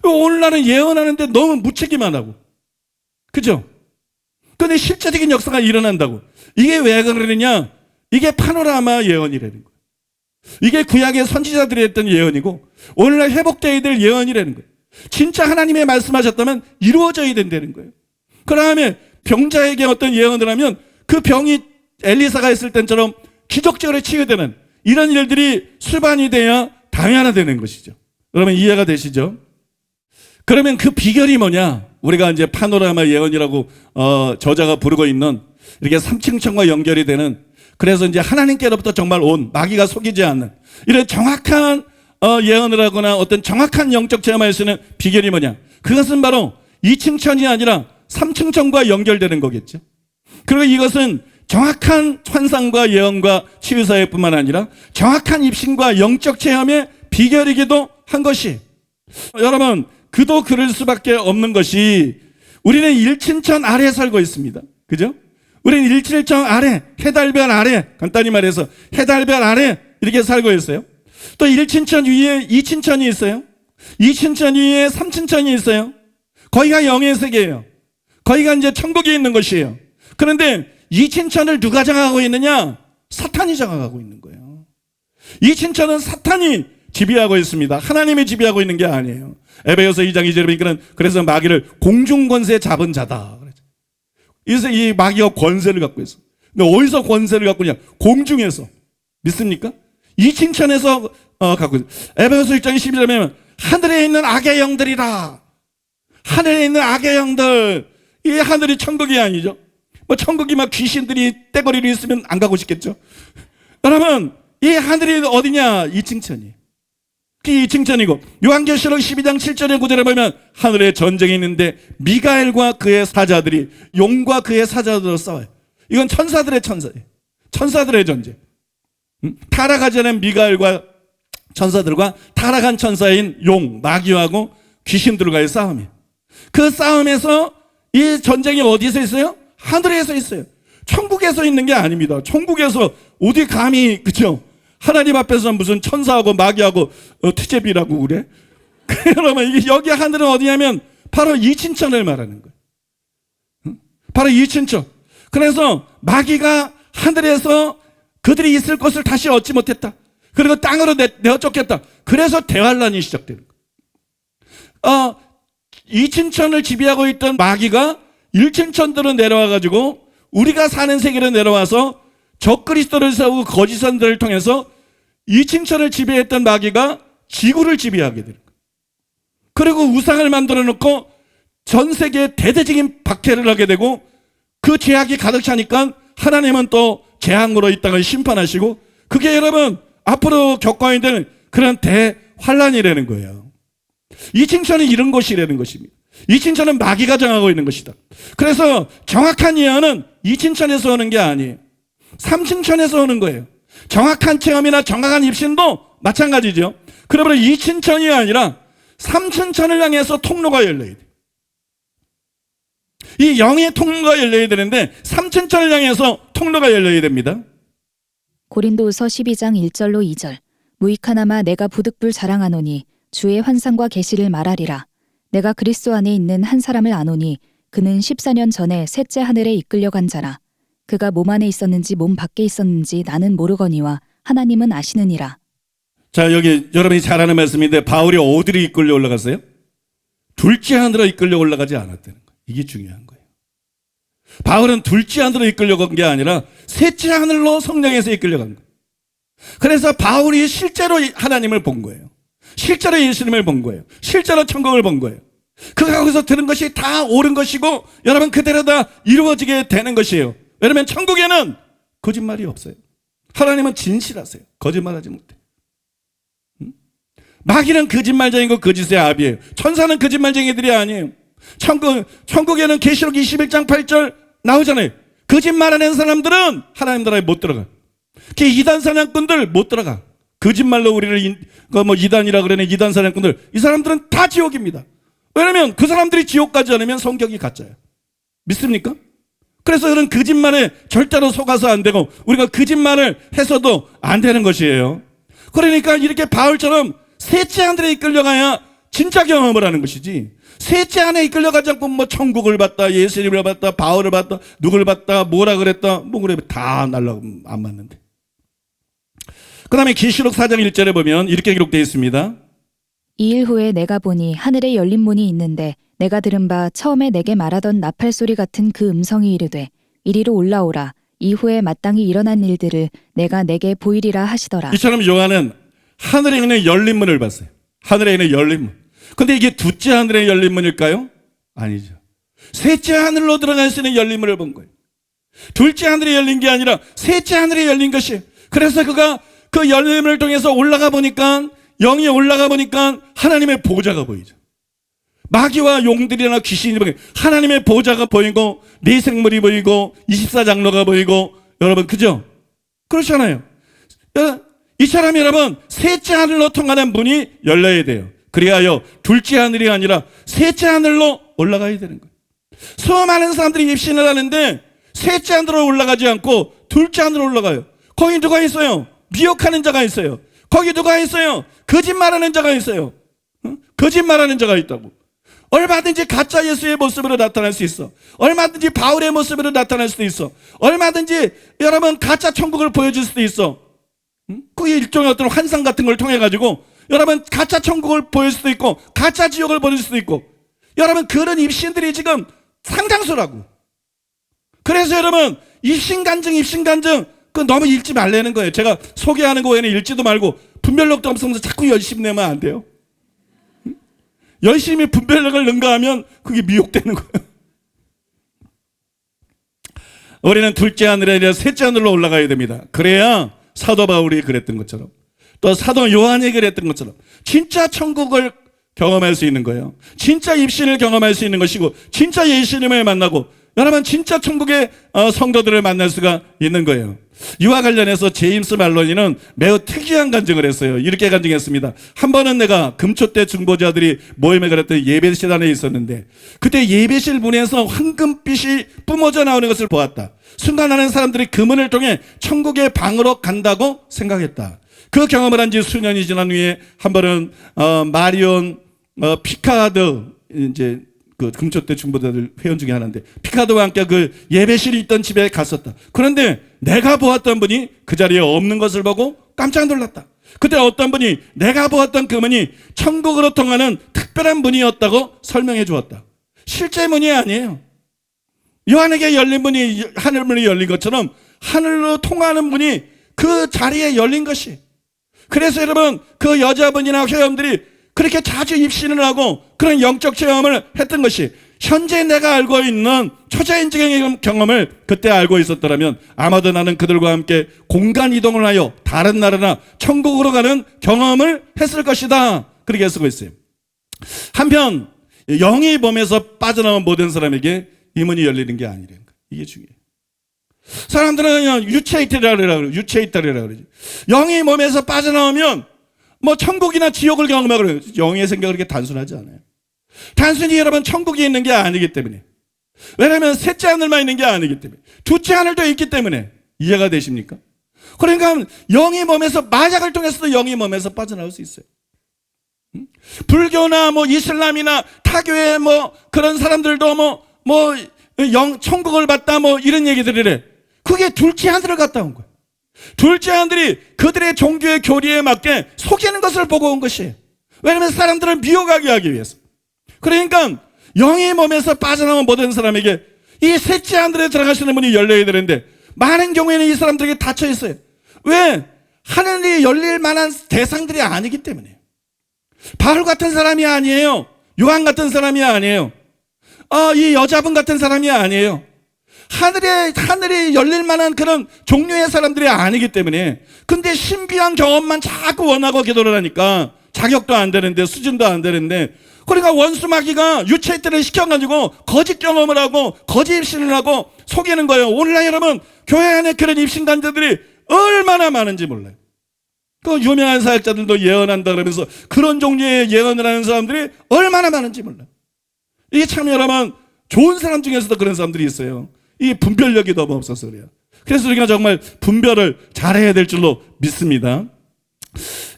오늘날은 예언하는데 너무 무책임만 하고. 그죠? 근데 실제적인 역사가 일어난다고. 이게 왜 그러느냐? 이게 파노라마 예언이라는 거예요. 이게 구약의 선지자들이 했던 예언이고 오늘날 회복되어야 될 예언이라는 거예요. 진짜 하나님의 말씀하셨다면 이루어져야 된다는 거예요. 그 다음에 병자에게 어떤 예언을 하면 그 병이 엘리사가 했을 때처럼 기적적으로 치유되는 이런 일들이 수반이 돼야 당연화되는 것이죠. 여러분 이해가 되시죠? 그러면 그 비결이 뭐냐? 우리가 이제 파노라마 예언이라고 저자가 부르고 있는 이렇게 3층천과 연결이 되는, 그래서 이제 하나님께로부터 정말 온 마귀가 속이지 않는 이런 정확한 예언을 하거나 어떤 정확한 영적 체험할 수 있는 비결이 뭐냐? 그것은 바로 2층천이 아니라 3층천과 연결되는 거겠죠. 그리고 이것은 정확한 환상과 예언과 치유사역뿐만 아니라 정확한 입신과 영적 체험의 비결이기도 한 것이, 여러분 그도 그럴 수밖에 없는 것이 우리는 1층천 아래에 살고 있습니다. 그죠? 우리는 1층천 아래, 해달별 아래, 간단히 말해서 해달별 아래 이렇게 살고 있어요. 또 1층천 위에 2층천이 있어요. 2층천 위에 3층천이 있어요. 거기가 영의 세계예요. 거기가 이제 천국에 있는 것이에요. 그런데 2층천을 누가 장악하고 있느냐? 사탄이 장악하고 있는 거예요. 2층천은 사탄이 지배하고 있습니다. 하나님이 지배하고 있는 게 아니에요. 에베소서 2장 2절에 보니까 그래서 마귀를 공중 권세 잡은 자다. 그래서 이 마귀가 권세를 갖고 있어. 근데 어디서 권세를 갖고 있냐? 공중에서. 믿습니까? 이 칭찬에서 갖고 있어. 에베소서 1장 12절에 보면 하늘에 있는 악의 영들이라. 하늘에 있는 악의 영들. 이 하늘이 천국이 아니죠. 뭐 천국이 막 귀신들이 떼거리로 있으면 안 가고 싶겠죠. 여러분, 이 하늘이 어디냐? 이 칭찬이. 이 칭찬이고, 요한계시록 12장 7절의 9절에 보면 하늘에 전쟁이 있는데 미가엘과 그의 사자들이 용과 그의 사자들로 싸워요. 이건 천사들의 천사예요. 천사들의 전쟁. 타락하지 않은 미가엘과 천사들과 타락한 천사인 용, 마귀하고 귀신들과의 싸움이에요. 그 싸움에서 이 전쟁이 어디서 있어요? 하늘에서 있어요. 천국에서 있는 게 아닙니다. 천국에서 어디 감히, 그쵸? 하나님 앞에서 무슨 천사하고 마귀하고 트제비라고 그래? 여러분, 여기 하늘은 어디냐면 바로 이 칭찬을 말하는 거예요. 바로 이 칭찬. 그래서 마귀가 하늘에서 그들이 있을 것을 다시 얻지 못했다. 그리고 땅으로 내어 쫓겼다. 그래서 대환란이 시작되는 거예요. 이 칭찬을 지배하고 있던 마귀가 1층천대로 내려와가지고 우리가 사는 세계로 내려와서 적그리스도를 세우고 거짓 선들을 통해서 2층천을 지배했던 마귀가 지구를 지배하게 되는 거예요. 그리고 우상을 만들어 놓고 전 세계에 대대적인 박해를 하게 되고 그 죄악이 가득 차니까 하나님은 또 재앙으로 이 땅을 심판하시고 그게 여러분 앞으로 겪어야 되는 그런 대환란이라는 거예요. 2층천이 이런 것이라는 것입니다. 2층천은 마귀가 정하고 있는 것이다. 그래서 정확한 예언은 2층천에서 오는 게 아니에요. 3층천에서 오는 거예요. 정확한 체험이나 정확한 입신도 마찬가지죠. 그러면 2층천이 아니라 3층천을 향해서 통로가 열려야 돼요. 이 영의 통로가 열려야 되는데 3층천을 향해서 통로가 열려야 됩니다. 고린도후서 12장 1절로 2절. 무익하나마 내가 부득불 자랑하노니 주의 환상과 계시를 말하리라. 내가 그리스도 안에 있는 한 사람을 아노니 그는 14년 전에 셋째 하늘에 이끌려간 자라. 그가 몸 안에 있었는지 몸 밖에 있었는지 나는 모르거니와 하나님은 아시느니라. 자, 여기 여러분이 잘 아는 말씀인데 바울이 어디로 이끌려 올라갔어요? 둘째 하늘로 이끌려 올라가지 않았다는 거예요. 이게 중요한 거예요. 바울은 둘째 하늘로 이끌려간 게 아니라 셋째 하늘로 성령에서 이끌려간 거예요. 그래서 바울이 실제로 하나님을 본 거예요. 실제로 예수님을 본 거예요. 실제로 천국을 본 거예요. 그가 거기서 들은 것이 다 옳은 것이고 여러분 그대로 다 이루어지게 되는 것이에요. 왜냐하면 천국에는 거짓말이 없어요. 하나님은 진실하세요. 거짓말하지 못해. 마귀는 거짓말쟁이고 거짓의 아비예요. 천사는 거짓말쟁이들이 아니에요. 천국에는 계시록 21장 8절 나오잖아요. 거짓말하는 사람들은 하나님 나라에 못 들어가. 이단 사냥꾼들 못 들어가. 거짓말로 우리를 이단이라 그러는 이단 사냥꾼들, 이 사람들은 다 지옥입니다. 왜냐하면 그 사람들이 지옥 가지 않으면 성경이 가짜예요. 믿습니까? 그래서 그런 거짓말에 절대로 속아서 안 되고 우리가 거짓말을 해서도 안 되는 것이에요. 그러니까 이렇게 바울처럼 셋째 하늘에 이끌려가야 진짜 경험을 하는 것이지, 셋째 하늘에 이끌려가지 않고 뭐 천국을 봤다, 예수님을 봤다, 바울을 봤다, 누구를 봤다, 뭐라 그랬다, 뭐 그래 다 날라고 안 맞는데. 그 다음에 계시록 4장 1절에 보면 이렇게 기록되어 있습니다. 2일 후에 내가 보니 하늘에 열린 문이 있는데 내가 들은 바 처음에 내게 말하던 나팔 소리 같은 그 음성이 이르되 이리로 올라오라. 이후에 마땅히 일어난 일들을 내가 내게 보이리라 하시더라. 이처럼 요한은 하늘에 있는 열린 문을 봤어요. 하늘에 있는 열린 문. 근데 이게 둘째 하늘에 열린 문일까요? 아니죠. 셋째 하늘로 들어갈 수 있는 열린 문을 본 거예요. 둘째 하늘에 열린 게 아니라 셋째 하늘에 열린 것이에요. 그래서 그가 그 열린 문을 통해서 올라가 보니까, 영이 올라가 보니까 하나님의 보좌가 보이죠. 마귀와 용들이나 귀신이 보이고 하나님의 보좌가 보이고 네 생물이 보이고 24장로가 보이고, 여러분 그죠? 그렇잖아요. 이 사람이 여러분 셋째 하늘로 통하는 문이 열려야 돼요. 그리하여 둘째 하늘이 아니라 셋째 하늘로 올라가야 되는 거예요. 수많은 사람들이 입신을 하는데 셋째 하늘로 올라가지 않고 둘째 하늘로 올라가요. 거기 누가 있어요? 미혹하는 자가 있어요. 거기 누가 있어요? 거짓말하는 자가 있어요. 거짓말하는 자가 있다고. 얼마든지 가짜 예수의 모습으로 나타날 수 있어. 얼마든지 바울의 모습으로 나타날 수도 있어. 얼마든지 여러분 가짜 천국을 보여줄 수도 있어. 그게 일종의 어떤 환상 같은 걸 통해 가지고 여러분 가짜 천국을 보일 수도 있고 가짜 지옥을 보일 수도 있고, 여러분 그런 입신들이 지금 상당수라고. 그래서 여러분 입신간증 그거 너무 읽지 말라는 거예요. 제가 소개하는 거 외에는 읽지도 말고 분별력도 없으면서 자꾸 열심히 내면 안 돼요. 열심히 분별력을 능가하면 그게 미혹되는 거예요. 우리는 둘째 하늘에 아니라 셋째 하늘로 올라가야 됩니다. 그래야 사도 바울이 그랬던 것처럼, 또 사도 요한이 그랬던 것처럼 진짜 천국을 경험할 수 있는 거예요. 진짜 입신을 경험할 수 있는 것이고, 진짜 예수님을 만나고, 여러분 진짜 천국의 성도들을 만날 수가 있는 거예요. 이와 관련해서 제임스 말로니는 매우 특이한 간증을 했어요. 이렇게 간증했습니다. 한 번은 내가 금초 때 중보자들이 모임에 그랬던 예배실 안에 있었는데, 그때 예배실 문에서 황금빛이 뿜어져 나오는 것을 보았다. 순간 나는 사람들이 그 문을 통해 천국의 방으로 간다고 생각했다. 그 경험을 한 지 수년이 지난 후에 한 번은 마리온 피카드, 이제 그 금초 때 중보자들 회원 중에 하나인데, 피카드와 함께 그 예배실이 있던 집에 갔었다. 그런데 내가 보았던 분이 그 자리에 없는 것을 보고 깜짝 놀랐다. 그때 어떤 분이 내가 보았던 그 문이 천국으로 통하는 특별한 문이었다고 설명해 주었다. 실제 문이 아니에요. 요한에게 열린 문이 하늘문이 열린 것처럼 하늘로 통하는 문이 그 자리에 열린 것이. 그래서 여러분 그 여자분이나 회원들이 그렇게 자주 입신을 하고 그런 영적 체험을 했던 것이, 현재 내가 알고 있는 초자연적인 경험을 그때 알고 있었더라면 아마도 나는 그들과 함께 공간 이동을 하여 다른 나라나 천국으로 가는 경험을 했을 것이다. 그렇게 쓰고 있어요. 한편 영이 몸에서 빠져나온 모든 사람에게 이 문이 열리는 게 아니라는 거예요. 이게 중요해요. 사람들은 그냥 유체이탈이라고 그래요. 유체이탈이라고 그러죠. 영이 몸에서 빠져나오면 뭐 천국이나 지옥을 경험하고 그래요. 영의 생각이 그렇게 단순하지 않아요. 단순히 여러분 천국이 있는 게 아니기 때문에, 왜냐하면 셋째 하늘만 있는 게 아니기 때문에, 둘째 하늘도 있기 때문에. 이해가 되십니까? 그러니까 영이 몸에서, 마약을 통해서도 영이 몸에서 빠져나올 수 있어요. 불교나 뭐 이슬람이나 타교의 뭐 그런 사람들도 천국을 봤다 뭐 이런 얘기들이래. 그게 둘째 하늘을 갔다 온 거예요. 둘째 하늘이 그들의 종교의 교리에 맞게 속이는 것을 보고 온 것이에요. 왜냐하면 사람들을 미혹하게 하기 위해서. 그러니까 영의 몸에서 빠져나온 모든 사람에게 이 셋째 하늘에 들어가시는 문이 열려야 되는데, 많은 경우에는 이 사람들에게 닫혀 있어요. 왜? 하늘이 열릴 만한 대상들이 아니기 때문에. 바울 같은 사람이 아니에요. 요한 같은 사람이 아니에요. 이 여자분 같은 사람이 아니에요. 하늘이 열릴 만한 그런 종류의 사람들이 아니기 때문에. 근데 신비한 경험만 자꾸 원하고 기도를 하니까 자격도 안 되는데, 수준도 안 되는데, 그러니까 원수 마귀가 유체이탈을 시켜가지고 거짓 경험을 하고 거짓 입신을 하고 속이는 거예요. 오늘날 여러분 교회 안에 그런 입신간자들이 얼마나 많은지 몰라요. 그 유명한 사역자들도 예언한다 그러면서 그런 종류의 예언을 하는 사람들이 얼마나 많은지 몰라요. 이게 참 여러분 좋은 사람 중에서도 그런 사람들이 있어요. 이 분별력이 너무 없어서 그래요. 그래서 우리가 정말 분별을 잘해야 될 줄로 믿습니다.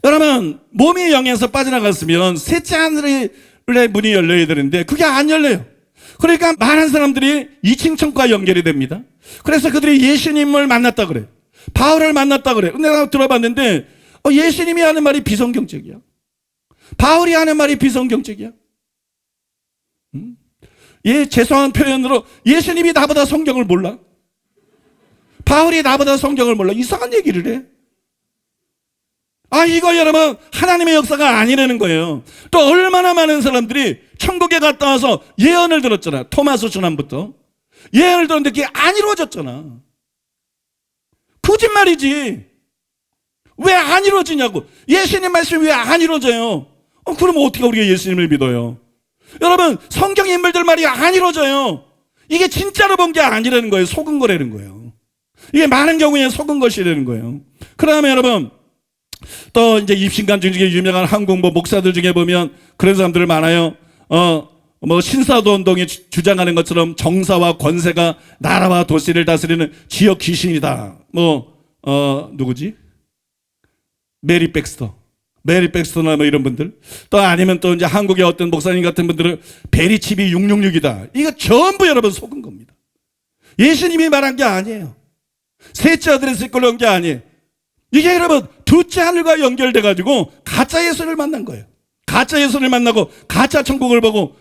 여러분 몸이 영에서 빠져나갔으면 셋째 하늘의 문이 열려야 되는데 그게 안 열려요. 그러니까 많은 사람들이 2층 천국과 연결이 됩니다. 그래서 그들이 예수님을 만났다 그래요. 바울을 만났다 그래요. 근데 내가 들어봤는데 예수님이 하는 말이 비성경적이야. 바울이 하는 말이 비성경적이야. 죄송한 표현으로 예수님이 나보다 성경을 몰라. 바울이 나보다 성경을 몰라. 이상한 얘기를 해. 이거 여러분 하나님의 역사가 아니라는 거예요. 또 얼마나 많은 사람들이 천국에 갔다 와서 예언을 들었잖아. 토마스 주남부터 예언을 들었는데 그게 안 이루어졌잖아. 거짓말이지. 왜 안 이루어지냐고. 예수님 말씀이 왜 안 이루어져요? 그럼 어떻게 우리가 예수님을 믿어요? 여러분 성경 인물들 말이 안 이루어져요. 이게 진짜로 본 게 아니라는 거예요. 속은 거라는 거예요. 이게 많은 경우에 속은 것이라는 거예요. 그러면 여러분 또 이제 입신간증 중에 유명한 한국 목사들 중에 보면 그런 사람들 많아요. 신사도 운동이 주장하는 것처럼 정사와 권세가 나라와 도시를 다스리는 지역 귀신이다. 누구지? 메리 백스터나 이런 분들. 또 아니면 또 이제 한국의 어떤 목사님 같은 분들은 베리칩이 666이다. 이거 전부 여러분 속은 겁니다. 예수님이 말한 게 아니에요. 셋째 아들에서 이끌어온 게 아니에요. 이게 여러분 둘째 하늘과 연결돼가지고 가짜 예수를 만난 거예요. 가짜 예수를 만나고 가짜 천국을 보고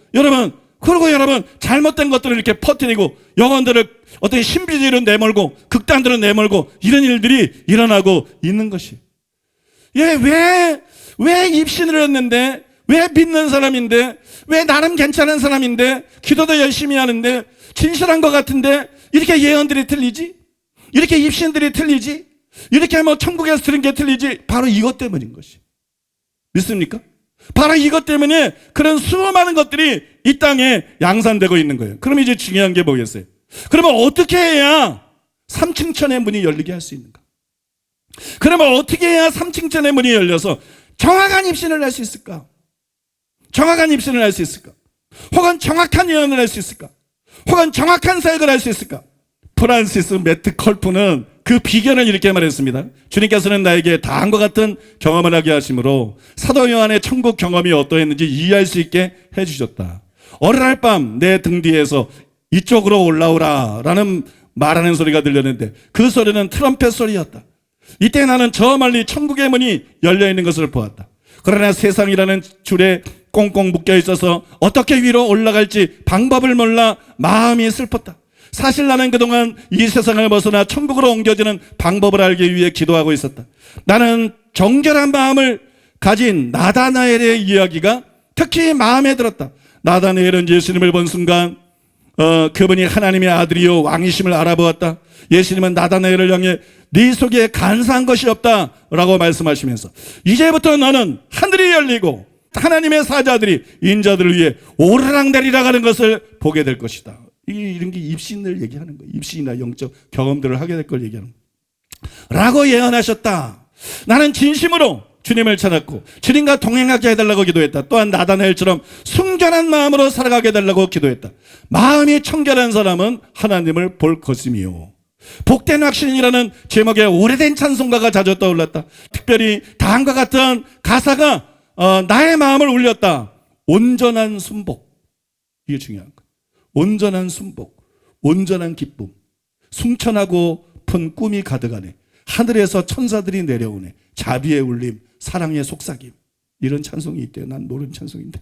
그리고 여러분 잘못된 것들을 이렇게 퍼뜨리고 영혼들을 어떤 신비주의로 내몰고 극단으로 내몰고 이런 일들이 일어나고 있는 것이. 왜 입신을 했는데, 왜 믿는 사람인데, 왜 나름 괜찮은 사람인데, 기도도 열심히 하는데, 진실한 것 같은데 이렇게 예언들이 틀리지? 이렇게 입신들이 틀리지? 이렇게 천국에서 들은 게 틀리지? 바로 이것 때문인 것이. 믿습니까? 바로 이것 때문에 그런 수많은 것들이 이 땅에 양산되고 있는 거예요. 그럼 이제 중요한 게 뭐겠어요? 그러면 어떻게 해야 삼층천의 문이 열리게 할 수 있는가? 그러면 어떻게 해야 삼층천의 문이 열려서 정확한 입신을 할 수 있을까? 정확한 입신을 할 수 있을까? 혹은 정확한 예언을 할 수 있을까? 혹은 정확한 사역을 할 수 있을까? 프란시스 매트 컬프는 그 비결을 이렇게 말했습니다. 주님께서는 나에게 다음과 같은 경험을 하게 하심으로 사도 요한의 천국 경험이 어떠했는지 이해할 수 있게 해주셨다. 어린날 밤 내 등 뒤에서 이쪽으로 올라오라 라는 말하는 소리가 들렸는데 그 소리는 트럼펫 소리였다. 이때 나는 저 멀리 천국의 문이 열려있는 것을 보았다. 그러나 세상이라는 줄에 꽁꽁 묶여 있어서 어떻게 위로 올라갈지 방법을 몰라 마음이 슬펐다. 사실 나는 그동안 이 세상을 벗어나 천국으로 옮겨지는 방법을 알기 위해 기도하고 있었다. 나는 정결한 마음을 가진 나다나엘의 이야기가 특히 마음에 들었다. 나다나엘은 예수님을 본 순간 그분이 하나님의 아들이요 왕이심을 알아보았다. 예수님은 나다나엘을 향해 네 속에 간사한 것이 없다 라고 말씀하시면서 이제부터 너는 하늘이 열리고 하나님의 사자들이 인자들을 위해 오르락내리락 하는 것을 보게 될 것이다. 이런 게 입신을 얘기하는 거예요. 입신이나 영적 경험들을 하게 될 걸 얘기하는 거예요. 라고 예언하셨다. 나는 진심으로 주님을 찾았고 주님과 동행하게 해달라고 기도했다. 또한 나다나엘처럼 순결한 마음으로 살아가게 해달라고 기도했다. 마음이 청결한 사람은 하나님을 볼 것이며 복된 확신이라는 제목의 오래된 찬송가가 자주 떠올랐다. 특별히 다음과 같은 가사가 나의 마음을 울렸다. 온전한 순복. 이게 중요한 거예요. 온전한 순복, 온전한 기쁨, 승천하고 픈 꿈이 가득하네. 하늘에서 천사들이 내려오네. 자비의 울림, 사랑의 속삭임. 이런 찬송이 있대요. 난 모르는 찬송인데.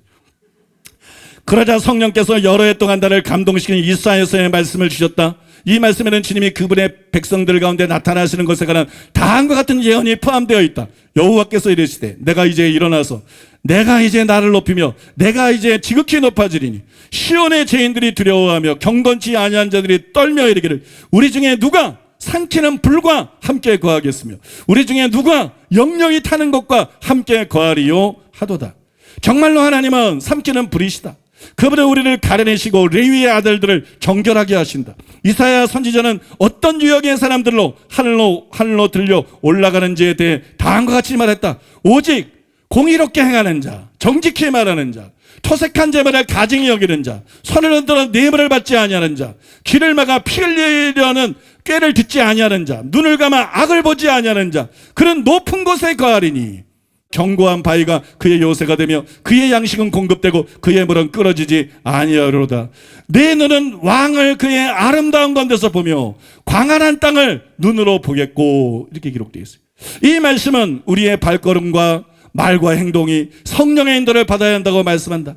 그러자 성령께서 여러 해 동안 나를 감동시키는 이사야서의 말씀을 주셨다. 이 말씀에는 주님이 그분의 백성들 가운데 나타나시는 것에 관한 다음과 같은 예언이 포함되어 있다. 여호와께서 이르시되 내가 이제 일어나서 내가 이제 나를 높이며 내가 이제 지극히 높아지리니 시온의 죄인들이 두려워하며 경건치 아니한 자들이 떨며 이르기를 우리 중에 누가 삼키는 불과 함께 거하겠으며 우리 중에 누가 영영이 타는 것과 함께 거하리요 하도다. 정말로 하나님은 삼키는 불이시다. 그분은 우리를 가려내시고 레위의 아들들을 정결하게 하신다. 이사야 선지자는 어떤 유형의 사람들로 하늘로 들려 올라가는지에 대해 다음과 같이 말했다. 오직 공의롭게 행하는 자, 정직히 말하는 자, 토색한 재물을 가증히 여기는 자, 손을 흔들어 뇌물을 받지 아니하는 자, 귀를 막아 피 흘리려는 꾀를 듣지 아니하는 자, 눈을 감아 악을 보지 아니하는 자, 그는 높은 곳에 거하리니 견고한 바위가 그의 요새가 되며 그의 양식은 공급되고 그의 물은 끊어지지 아니하리로다. 내 눈은 왕을 그의 아름다운 건데서 보며 광활한 땅을 눈으로 보겠고 이렇게 기록되어 있어요. 이 말씀은 우리의 발걸음과 말과 행동이 성령의 인도를 받아야 한다고 말씀한다.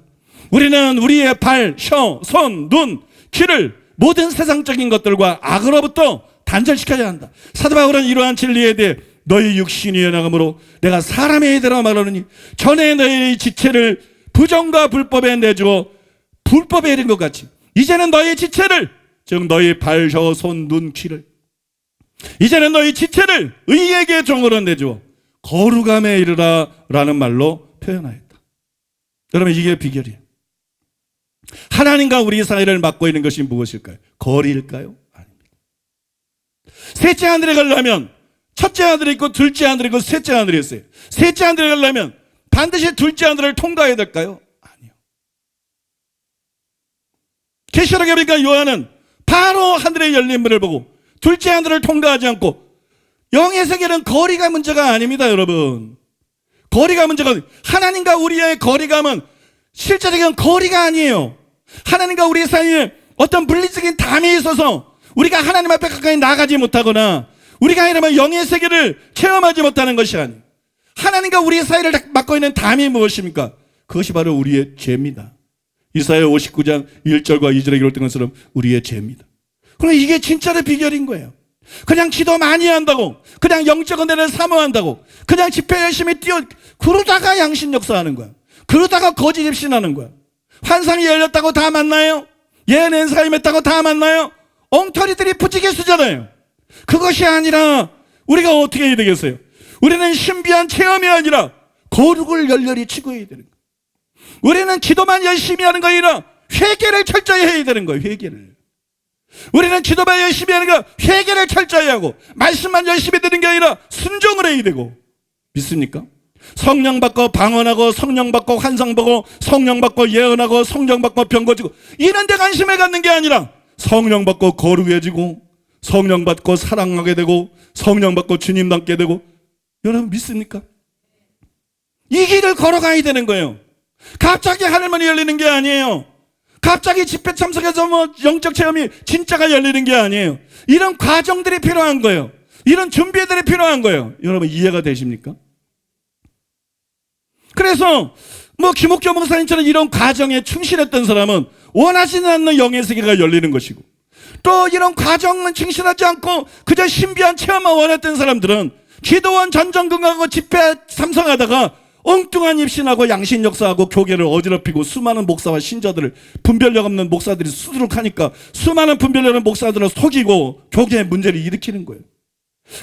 우리는 우리의 발, 혀, 손, 눈, 귀를 모든 세상적인 것들과 악으로부터 단절시켜야 한다. 사도 바울은 이러한 진리에 대해 너희 육신이 연약함으로 내가 사람의 이대로 말하느니 전에 너희 지체를 부정과 불법에 내주어 불법에 이른 것 같이 이제는 너희 지체를 즉 너희 발, 혀, 손, 눈, 귀를 이제는 너희 지체를 의에게 종으로 내주어 거룩함에 이르라 라는 말로 표현하였다. 여러분 이게 비결이에요. 하나님과 우리 사이를 막고 있는 것이 무엇일까요? 거리일까요? 아닙니다. 셋째 하늘에 가려면 첫째 하늘이 있고 둘째 하늘이 있고 셋째 하늘이 있어요. 셋째 하늘에 가려면 반드시 둘째 하늘을 통과해야 될까요? 아니요. 계시록에 보니까 요한은 바로 하늘의 열린 문을 보고 둘째 하늘을 통과하지 않고 영의 세계는 거리가 문제가 아닙니다, 여러분. 거리가 문제가 하나님과 우리의 거리감은 실제적인 거리가 아니에요. 하나님과 우리 사이에 어떤 물리적인 담이 있어서 우리가 하나님 앞에 가까이 나가지 못하거나 우리가 이러면 영의 세계를 체험하지 못하는 것이 아니에요. 하나님과 우리의 사이를 막고 있는 담이 무엇입니까? 그것이 바로 우리의 죄입니다. 이사야 59장 1절과 2절에 기록된 것처럼 우리의 죄입니다. 그럼 이게 진짜로 비결인 거예요. 그냥 기도 많이 한다고, 그냥 영적 은혜를 사모한다고, 그냥 집회 열심히 그러다가 양심 역사하는 거야. 그러다가 거짓 입신하는 거야. 환상이 열렸다고 다 만나요? 예언 행사 임했다고 다 만나요? 엉터리들이 부지기수잖아요. 그것이 아니라 우리가 어떻게 해야 되겠어요? 우리는 신비한 체험이 아니라 거룩을 열렬히 추구해야 되는 거예요. 우리는 기도만 열심히 하는 거 아니라 회개를 철저히 해야 되는 거예요. 회개를. 우리는 기도만 열심히 하는 거 회개를 철저히 하고 말씀만 열심히 듣는 게 아니라 순종을 해야 되고. 믿습니까? 성령 받고 방언하고 성령 받고 환상 보고 성령 받고 예언하고 성령 받고 병 고치고 이런 데 관심을 갖는 게 아니라 성령 받고 거룩해지고 성령 받고 사랑하게 되고 성령 받고 주님 닮게 되고. 여러분 믿습니까? 이 길을 걸어가야 되는 거예요. 갑자기 하늘문이 열리는 게 아니에요. 갑자기 집회 참석해서 영적 체험이 진짜가 열리는 게 아니에요. 이런 과정들이 필요한 거예요. 이런 준비들이 필요한 거예요. 여러분 이해가 되십니까? 그래서 김옥교 목사님처럼 이런 과정에 충실했던 사람은 원하지는 않는 영의 세계가 열리는 것이고, 또 이런 과정은 충실하지 않고 그저 신비한 체험만 원했던 사람들은 기도원 전전긍긍하고 집회 참석하다가 엉뚱한 입신하고 양심 역사하고 교계를 어지럽히고 수많은 목사와 신자들을 분별력 없는 목사들이 수두룩하니까 수많은 분별력 없는 목사들을 속이고 교계에 문제를 일으키는 거예요.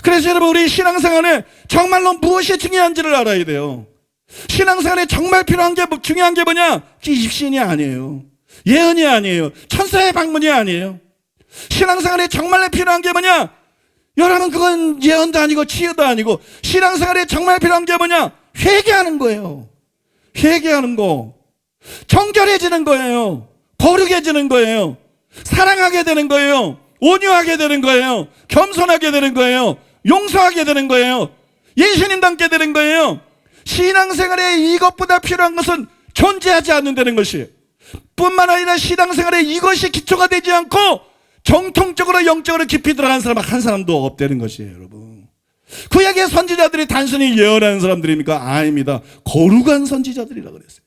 그래서 여러분 우리 신앙생활에 정말로 무엇이 중요한지를 알아야 돼요. 신앙생활에 정말 필요한 게 중요한 게 뭐냐? 입신이 아니에요. 예언이 아니에요. 천사의 방문이 아니에요. 신앙생활에 정말 필요한 게 뭐냐? 여러분 그건 예언도 아니고 치유도 아니고 신앙생활에 정말 필요한 게 뭐냐? 회개하는 거예요. 회개하는 거. 정결해지는 거예요. 거룩해지는 거예요. 사랑하게 되는 거예요. 온유하게 되는 거예요. 겸손하게 되는 거예요. 용서하게 되는 거예요. 예수님 닮게 되는 거예요. 신앙생활에 이것보다 필요한 것은 존재하지 않는다는 것이에요. 뿐만 아니라 신앙생활에 이것이 기초가 되지 않고 정통적으로 영적으로 깊이 들어간 사람은 한 사람도 없다는 것이에요. 여러분 구약의 선지자들이 단순히 예언하는 사람들입니까? 아닙니다. 거룩한 선지자들이라고 그랬어요.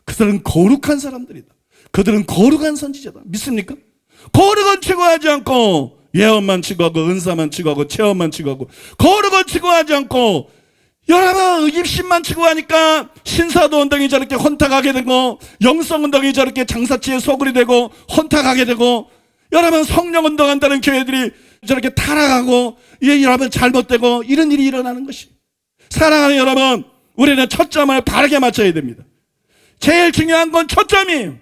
그들은 거룩한 사람들이다. 그들은 거룩한 선지자다. 믿습니까? 거룩은 추구하지 않고 예언만 추구하고 은사만 추구하고 체험만 추구하고 거룩은 추구하지 않고 여러분 입신만 추구하니까 신사도 운동이 저렇게 혼탁하게 되고 영성 운동이 저렇게 장사치에 소굴이 되고 혼탁하게 되고 여러분 성령 운동한다는 교회들이 저렇게 타락하고 여러분 잘못되고 이런 일이 일어나는 것이. 사랑하는 여러분 우리는 초점을 바르게 맞춰야 됩니다. 제일 중요한 건 초점이에요.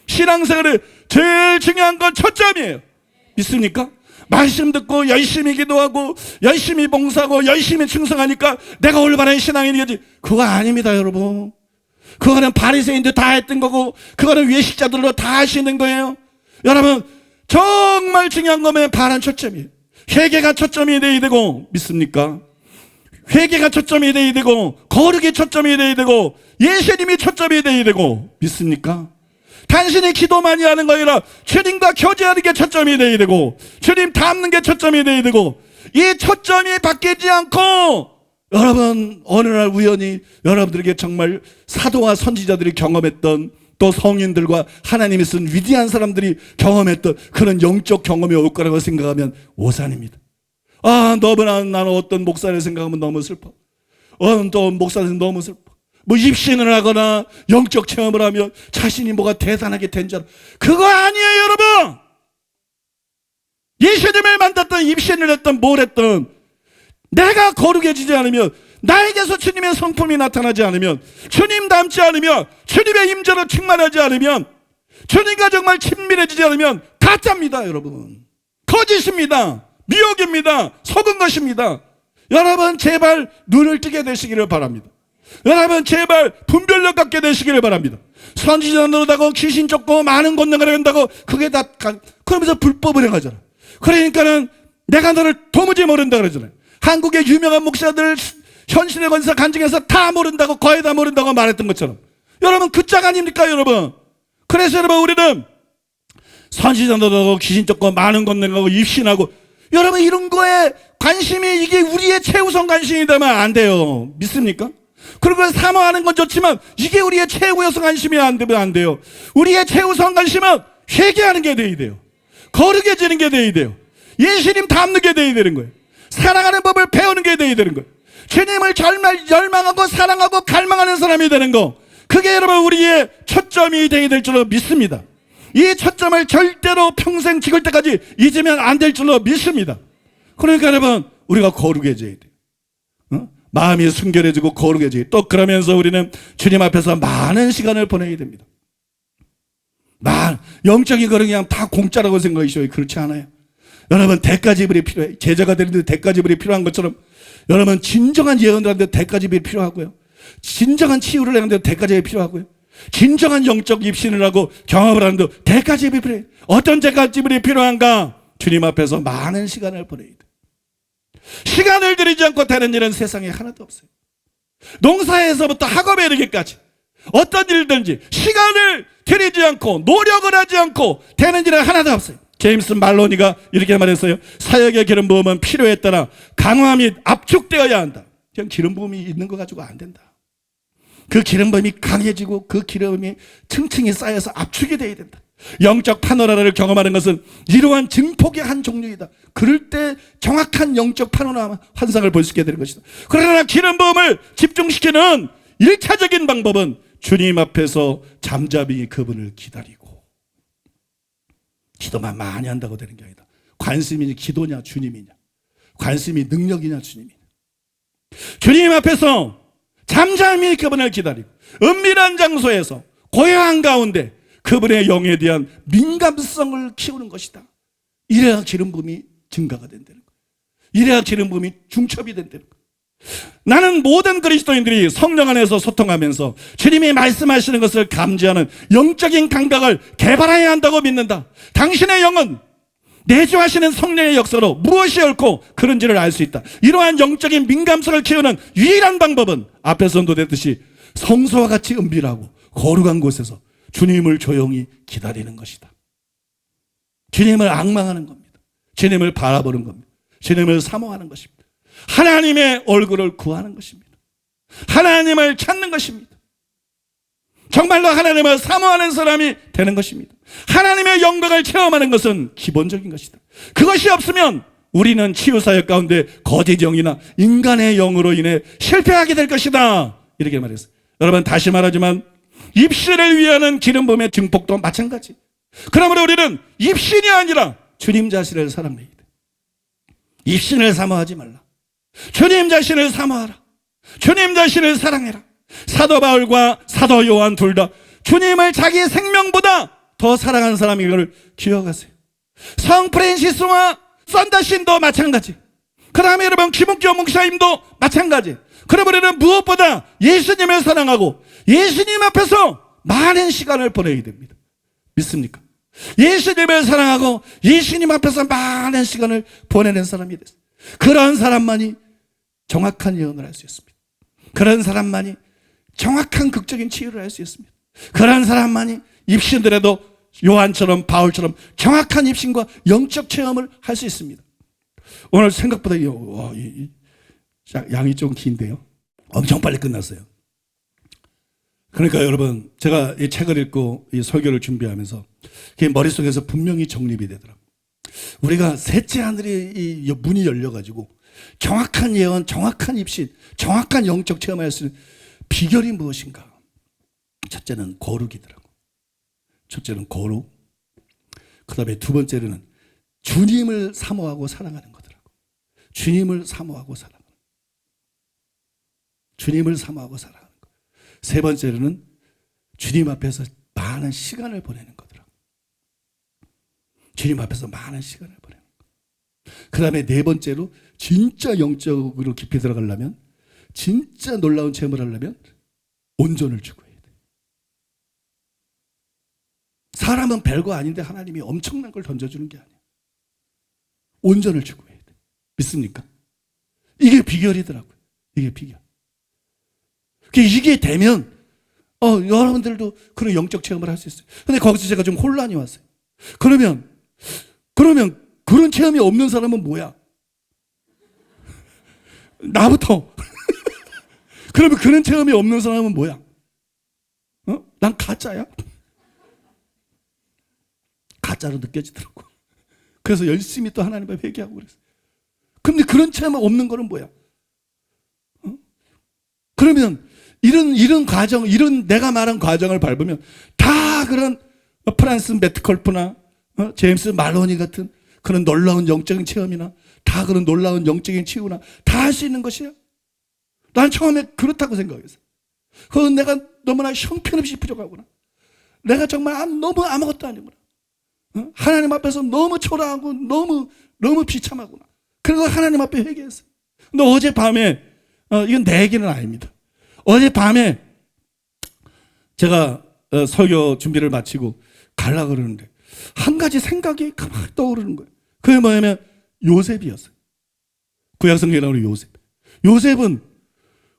신앙생활에 제일 중요한 건 초점이에요. 믿습니까? 말씀 듣고 열심히 기도하고 열심히 봉사하고 열심히 충성하니까 내가 올바른 신앙인이겠지. 그거 아닙니다 여러분. 그거는 바리새인들 다 했던 거고 그거는 외식자들로 다 하시는 거예요. 여러분 정말 중요한 거면 바른 초점이에요. 회개가 초점이 돼야 되고 믿습니까? 회개가 초점이 돼야 되고 거룩이 초점이 돼야 되고 예수님이 초점이 돼야 되고 믿습니까? 단순히 기도 많이 하는 거 아니라 주님과 교제하는 게 초점이 돼야 되고 주님 닮는 게 초점이 돼야 되고 이 초점이 바뀌지 않고 여러분 어느 날 우연히 여러분들에게 정말 사도와 선지자들이 경험했던 또 성인들과 하나님이 쓴 위대한 사람들이 경험했던 그런 영적 경험이 올 거라고 생각하면 오산입니다. 너무나 나는 어떤 목사를 생각하면 너무 슬퍼. 또 목사는 너무 슬퍼. 입신을 하거나 영적 체험을 하면 자신이 뭐가 대단하게 된 줄 알아. 그거 아니에요 여러분. 예수님을 만났던 입신을 했던 뭘 했던 내가 거룩해지지 않으면 나에게서 주님의 성품이 나타나지 않으면 주님 닮지 않으면 주님의 임재로 충만하지 않으면 주님과 정말 친밀해지지 않으면 가짜입니다 여러분. 거짓입니다. 미혹입니다. 속은 것입니다. 여러분 제발 눈을 뜨게 되시기를 바랍니다. 여러분 제발 분별력 갖게 되시기를 바랍니다. 선지자 노릇하고 귀신 쫓고 많은 권능을 한다고 그게 다 그러면서 불법을 행하잖아. 그러니까는 내가 너를 도무지 모른다 그러잖아요. 한국의 유명한 목사들 현신의 권사 간증해서 다 모른다고 거의 다 모른다고 말했던 것처럼 여러분 그 짝 아닙니까 여러분? 그래서 여러분 우리는 선지자 노릇하고 귀신 쫓고 많은 권능하고 입신하고 여러분 이런 거에 관심이 이게 우리의 최우선 관심이 되면 안 돼요. 믿습니까? 그리고 사모하는 건 좋지만 이게 우리의 최우선 관심이 안 되면 안 돼요. 우리의 최우선 관심은 회개하는 게 돼야 돼요. 거룩해지는 게 돼야 돼요. 예수님 닮는 게 돼야 되는 거예요. 사랑하는 법을 배우는 게 돼야 되는 거예요. 주님을 열망하고 사랑하고 갈망하는 사람이 되는 거, 그게 여러분 우리의 초점이 돼야 될 줄로 믿습니다. 이 초점을 절대로 평생 지킬 때까지 잊으면 안 될 줄로 믿습니다. 그러니까 여러분 우리가 거룩해져야 돼요. 마음이 순결해지고 거룩해져야 돼요. 또 그러면서 우리는 주님 앞에서 많은 시간을 보내야 됩니다. 영적인 거는 그냥 다 공짜라고 생각하시죠. 그렇지 않아요. 여러분 대가지불이 필요해요. 제자가 되는데 대가지불이 필요한 것처럼 여러분 진정한 예언을 하는데 대가지불이 필요하고요. 진정한 치유를 하는데 대가지불이 필요하고요. 진정한 영적 입신을 하고 경험을 하는데 대가지불이 필요해요. 어떤 대가지불이 필요한가? 주님 앞에서 많은 시간을 보내야 돼요. 시간을 들이지 않고 되는 일은 세상에 하나도 없어요. 농사에서부터 학업에 이르기까지 어떤 일든지 시간을 들이지 않고 노력을 하지 않고 되는 일은 하나도 없어요. 제임스 말로니가 이렇게 말했어요. 사역의 기름 부음은 필요에 따라 강화 및 압축되어야 한다. 그냥 기름 부음이 있는 거 가지고 안 된다. 그 기름 부음이 강해지고 그 기름이 층층이 쌓여서 압축이 되어야 된다. 영적 파노라마를 경험하는 것은 이러한 증폭의 한 종류이다. 그럴 때 정확한 영적 파노라마 환상을 볼 수 있게 되는 것이다. 그러나 기름 부음을 집중시키는 1차적인 방법은 주님 앞에서 잠잠히 그분을 기다리고, 기도만 많이 한다고 되는 게 아니다. 관심이 기도냐 주님이냐, 관심이 능력이냐 주님이냐. 주님 앞에서 잠잠히 그분을 기다리고 은밀한 장소에서 고요한 가운데 그분의 영에 대한 민감성을 키우는 것이다. 이래야 기름 부음이 증가가 된다는 거예요. 이래야 기름 부음이 중첩이 된다는 거예요. 나는 모든 그리스도인들이 성령 안에서 소통하면서 주님이 말씀하시는 것을 감지하는 영적인 감각을 개발해야 한다고 믿는다. 당신의 영은 내주하시는 성령의 역사로 무엇이 옳고 그른지를 알 수 있다. 이러한 영적인 민감성을 키우는 유일한 방법은 앞에서 선도됐듯이 성소와 같이 은밀하고 거룩한 곳에서 주님을 조용히 기다리는 것이다. 주님을 앙망하는 겁니다. 주님을 바라보는 겁니다. 주님을 사모하는 것입니다. 하나님의 얼굴을 구하는 것입니다. 하나님을 찾는 것입니다. 정말로 하나님을 사모하는 사람이 되는 것입니다. 하나님의 영광을 체험하는 것은 기본적인 것이다. 그것이 없으면 우리는 치유사역 가운데 거짓 영이나 인간의 영으로 인해 실패하게 될 것이다. 이렇게 말했어요. 여러분 다시 말하지만 입신을 위하는 기름 부음의 증폭도 마찬가지. 그러므로 우리는 입신이 아니라 주님 자신을 사랑해야 돼. 입신을 사모하지 말라. 주님 자신을 사모하라. 주님 자신을 사랑해라. 사도 바울과 사도 요한 둘 다 주님을 자기 생명보다 더 사랑하는 사람인 것을 기억하세요. 성 프란시스와 썬더신도 마찬가지. 그 다음에 여러분 김옥교 목사님도 마찬가지. 그러므로 우리는 무엇보다 예수님을 사랑하고 예수님 앞에서 많은 시간을 보내야 됩니다. 믿습니까? 예수님을 사랑하고 예수님 앞에서 많은 시간을 보내는 사람이 됐어요. 그런 사람만이 정확한 예언을 할 수 있습니다. 그런 사람만이 정확한 극적인 치유를 할 수 있습니다. 그런 사람만이 입신들에도 요한처럼 바울처럼 정확한 입신과 영적 체험을 할 수 있습니다. 오늘 생각보다 양이 좀 긴데요. 엄청 빨리 끝났어요. 그러니까 여러분 제가 이 책을 읽고 이 설교를 준비하면서 그게 머릿속에서 분명히 정립이 되더라고요. 우리가 셋째 하늘의 이 문이 열려가지고 정확한 예언, 정확한 입신, 정확한 영적 체험을 할 수 있는 비결이 무엇인가? 첫째는 거룩이더라고요. 첫째는 거룩. 그 다음에 두 번째는 주님을 사모하고 사랑하는 거더라고요. 주님을 사모하고 사랑하는 거. 주님을 사모하고 사랑하는 거. 세 번째로는 주님 앞에서 많은 시간을 보내는 거더라고요. 주님 앞에서 많은 시간을 보내는 거. 그 다음에 네 번째로 진짜 영적으로 깊이 들어가려면, 진짜 놀라운 체험을 하려면 온전을 추구해야 돼. 사람은 별거 아닌데 하나님이 엄청난 걸 던져주는 게 아니야. 온전을 추구해야 돼. 믿습니까? 이게 비결이더라고요. 이게 비결. 이게 되면 여러분들도 그런 영적 체험을 할 수 있어요. 근데 거기서 제가 좀 혼란이 왔어요. 그러면 그런 체험이 없는 사람은 뭐야? 나부터. 그러면 그런 체험이 없는 사람은 뭐야? 난 가짜야? 가짜로 느껴지더라고. 그래서 열심히 또 하나님 앞에 회개하고 그랬어요. 근데 그런 체험 없는 거는 뭐야? 그러면 이런 과정, 이런 내가 말한 과정을 밟으면 다 그런 프란스 메트컬프나 제임스 말로니 같은 그런 놀라운 영적인 체험이나 다 그런 놀라운 영적인 치유나 다 할 수 있는 것이야. 난 처음에 그렇다고 생각했어. 그건 내가 너무나 형편없이 부족하구나. 내가 정말 너무 아무것도 아니구나. 하나님 앞에서 너무 초라하고 너무 비참하구나. 그리고 하나님 앞에 회개했어. 근데 어젯밤에 이건 내 얘기는 아닙니다. 어젯밤에 제가 설교 준비를 마치고 가려고 그러는데 한 가지 생각이 가만히 떠오르는 거예요. 그게 뭐냐면 요셉이었어요. 구약성경에 나오는 요셉. 요셉은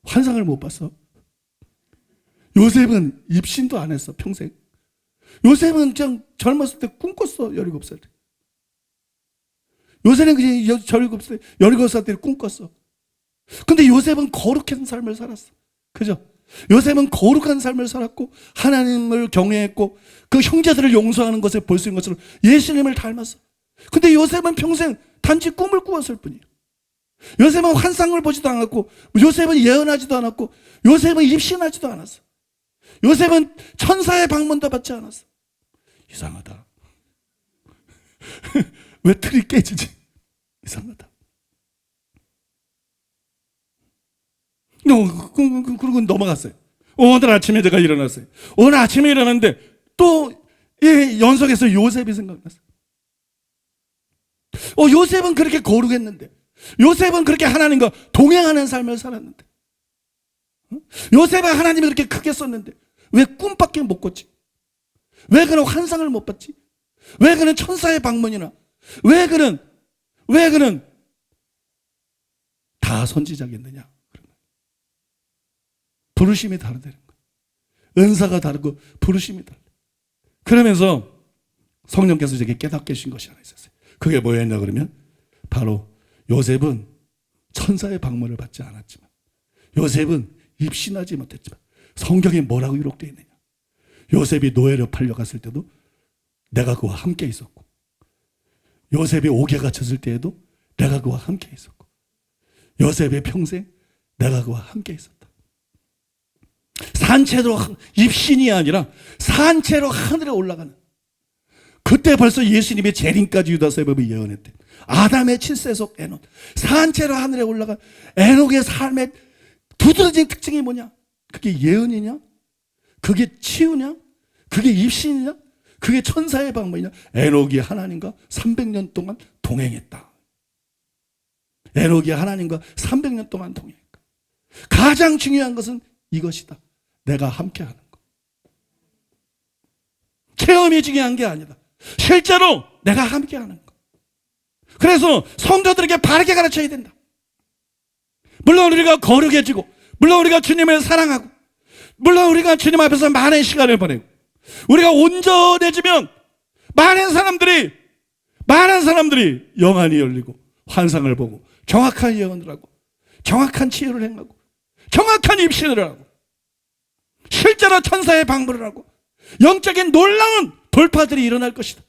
환상을 못 봤어. 요셉은 입신도 안 했어, 평생. 요셉은 그냥 젊었을 때 꿈꿨어, 17살 때. 요셉은 그냥 17살 때 꿈꿨어. 근데 요셉은 거룩한 삶을 살았어. 그죠? 요셉은 거룩한 삶을 살았고 하나님을 경외했고 그 형제들을 용서하는 것을 볼 수 있는 것처럼 예수님을 닮았어. 근데 요셉은 평생 단지 꿈을 꾸었을 뿐이에요. 요셉은 환상을 보지도 않았고 요셉은 예언하지도 않았고 요셉은 입신하지도 않았어. 요셉은 천사의 방문도 받지 않았어. 이상하다. 왜 틀이 깨지지? 이상하다. 그러고 넘어갔어요. 오늘 아침에 제가 일어났어요. 오늘 아침에 일어났는데 또 연속해서 요셉이 생각났어요. 요셉은 그렇게 거룩했는데, 요셉은 그렇게 하나님과 동행하는 삶을 살았는데, 요셉은 하나님이 그렇게 크게 썼는데 왜 꿈밖에 못 꿨지? 왜 그는 환상을 못 봤지? 왜 그는 천사의 방문이나 왜 그는 다 선지자겠느냐? 부르심이 다르다는 거예요. 은사가 다르고 부르심이 다르다. 그러면서 성령께서 제게 깨닫게 해주신 것이 하나 있었어요. 그게 뭐였냐 그러면 바로 요셉은 천사의 방문을 받지 않았지만, 요셉은 입신하지 못했지만 성경에 뭐라고 기록되어 있느냐? 요셉이 노예로 팔려갔을 때도 내가 그와 함께 있었고, 요셉이 옥에 갇혔을 때에도 내가 그와 함께 있었고, 요셉의 평생 내가 그와 함께 있었다. 산채로, 입신이 아니라 산채로 하늘에 올라가는, 그때 벌써 예수님의 재림까지 유다서에법이 예언했대. 아담의 칠세속 에녹, 산채로 하늘에 올라간 에녹의 삶의 두드러진 특징이 뭐냐? 그게 예언이냐? 그게 치유냐? 그게 입신이냐? 그게 천사의 방문이냐? 에녹이 하나님과 300년 동안 동행했다. 에녹이 하나님과 300년 동안 동행했다. 가장 중요한 것은 이것이다. 내가 함께하는 것. 체험이 중요한 게 아니다. 실제로 내가 함께하는 것. 그래서 성도들에게 바르게 가르쳐야 된다. 물론 우리가 거룩해지고, 물론 우리가 주님을 사랑하고, 물론 우리가 주님 앞에서 많은 시간을 보내고, 우리가 온전해지면 많은 사람들이 영안이 열리고 환상을 보고 정확한 예언을 하고 정확한 치유를 행하고 정확한 입신을 하고 실제로 천사의 방문을 하고 영적인 놀라운 돌파들이 일어날 것이다.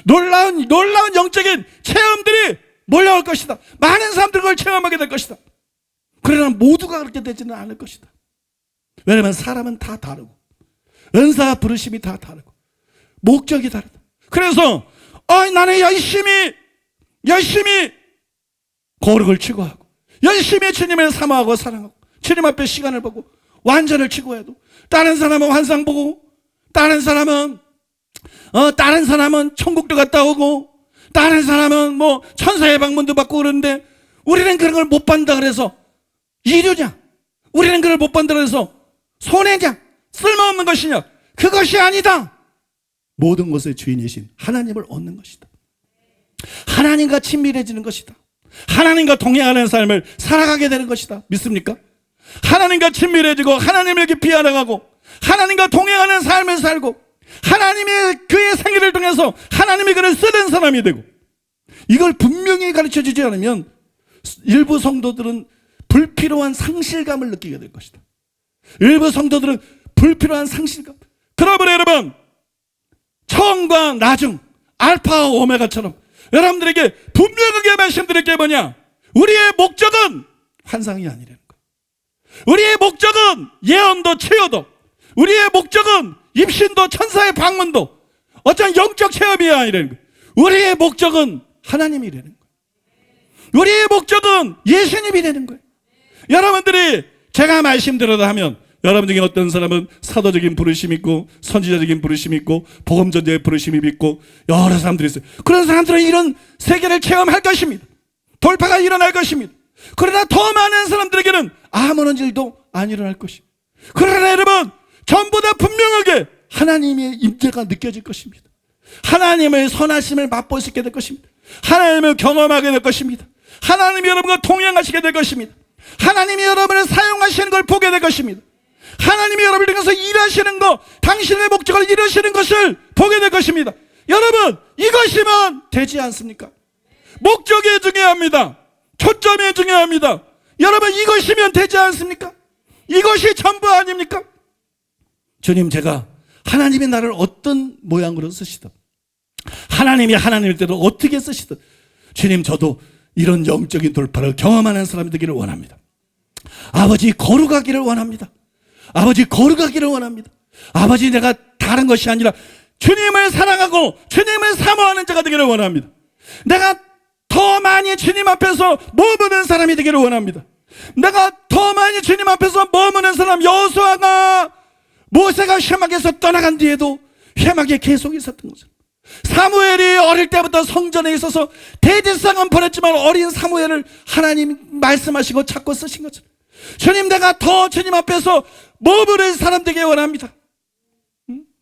놀라운 영적인 체험들이 몰려올 것이다. 많은 사람들이 그걸 체험하게 될 것이다. 그러나 모두가 그렇게 되지는 않을 것이다. 왜냐하면 사람은 다 다르고 은사와 부르심이 다 다르고 목적이 다르다. 그래서 나는 열심히 거룩을 추구하고 열심히 주님을 사모하고 사랑하고 주님 앞에 시간을 보고 완전을 추구해도 다른 사람은 환상 보고 다른 사람은 천국도 갔다 오고 다른 사람은 뭐 천사의 방문도 받고 그러는데 우리는 그런 걸 못 받는다 그래서 이류냐? 우리는 그걸 못 받는다 그래서 손해냐? 쓸모없는 것이냐? 그것이 아니다. 모든 것의 주인이신 하나님을 얻는 것이다. 하나님과 친밀해지는 것이다. 하나님과 동행하는 삶을 살아가게 되는 것이다. 믿습니까? 하나님과 친밀해지고 하나님을 깊이 알아가고 하나님과 동행하는 삶을 살고 하나님의 그의 생애를 통해서 하나님이 그를 쓰는 사람이 되고 이걸 분명히 가르쳐주지 않으면 일부 성도들은 불필요한 상실감을 느끼게 될 것이다. 일부 성도들은 불필요한 상실감. 그러므로 여러분, 처음과 나중, 알파와 오메가처럼 여러분들에게 분명하게 말씀드릴 게 뭐냐? 우리의 목적은 환상이 아니라는 거예요. 우리의 목적은 예언도 치유도, 우리의 목적은 입신도 천사의 방문도 어떤 영적 체험이 아니라는 거예요. 우리의 목적은 하나님이라는 거예요. 우리의 목적은 예수님이라는 거예요. 여러분들이 제가 말씀드려도 하면 여러분 중에 어떤 사람은 사도적인 부르심이 있고 선지자적인 부르심이 있고 복음전도의 부르심이 있고 여러 사람들이 있어요. 그런 사람들은 이런 세계를 체험할 것입니다. 돌파가 일어날 것입니다. 그러나 더 많은 사람들에게는 아무런 일도 안 일어날 것입니다. 그러나 여러분, 전부 다 분명하게 하나님의 임재가 느껴질 것입니다. 하나님의 선하심을 맛볼 수 있게 될 것입니다. 하나님을 경험하게 될 것입니다. 하나님이 여러분과 동행하시게 될 것입니다. 하나님이 여러분을 사용하시는 걸 보게 될 것입니다. 하나님이 여러분을 통해서 일하시는 거, 당신의 목적을 이루시는 것을 보게 될 것입니다. 여러분, 이것이면 되지 않습니까? 목적이 중요합니다. 초점이 중요합니다. 여러분, 이것이면 되지 않습니까? 이것이 전부 아닙니까? 주님, 제가 하나님이 나를 어떤 모양으로 쓰시든, 하나님이 하나님일 때도 어떻게 쓰시든, 주님, 저도 이런 영적인 돌파를 경험하는 사람이 되기를 원합니다. 아버지, 거룩하기를 원합니다. 아버지, 거룩하기를 원합니다. 아버지, 내가 다른 것이 아니라 주님을 사랑하고 주님을 사모하는 자가 되기를 원합니다. 내가 더 많이 주님 앞에서 머무는 사람이 되기를 원합니다. 내가 더 많이 주님 앞에서 머무는 사람, 여호수아가 모세가 회막에서 떠나간 뒤에도 회막에 계속 있었던 거죠. 사무엘이 어릴 때부터 성전에 있어서 대제사장은 버렸지만 어린 사무엘을 하나님 말씀하시고 찾고 쓰신 거죠. 주님, 내가 더 주님 앞에서 머무는 사람 되기 원합니다.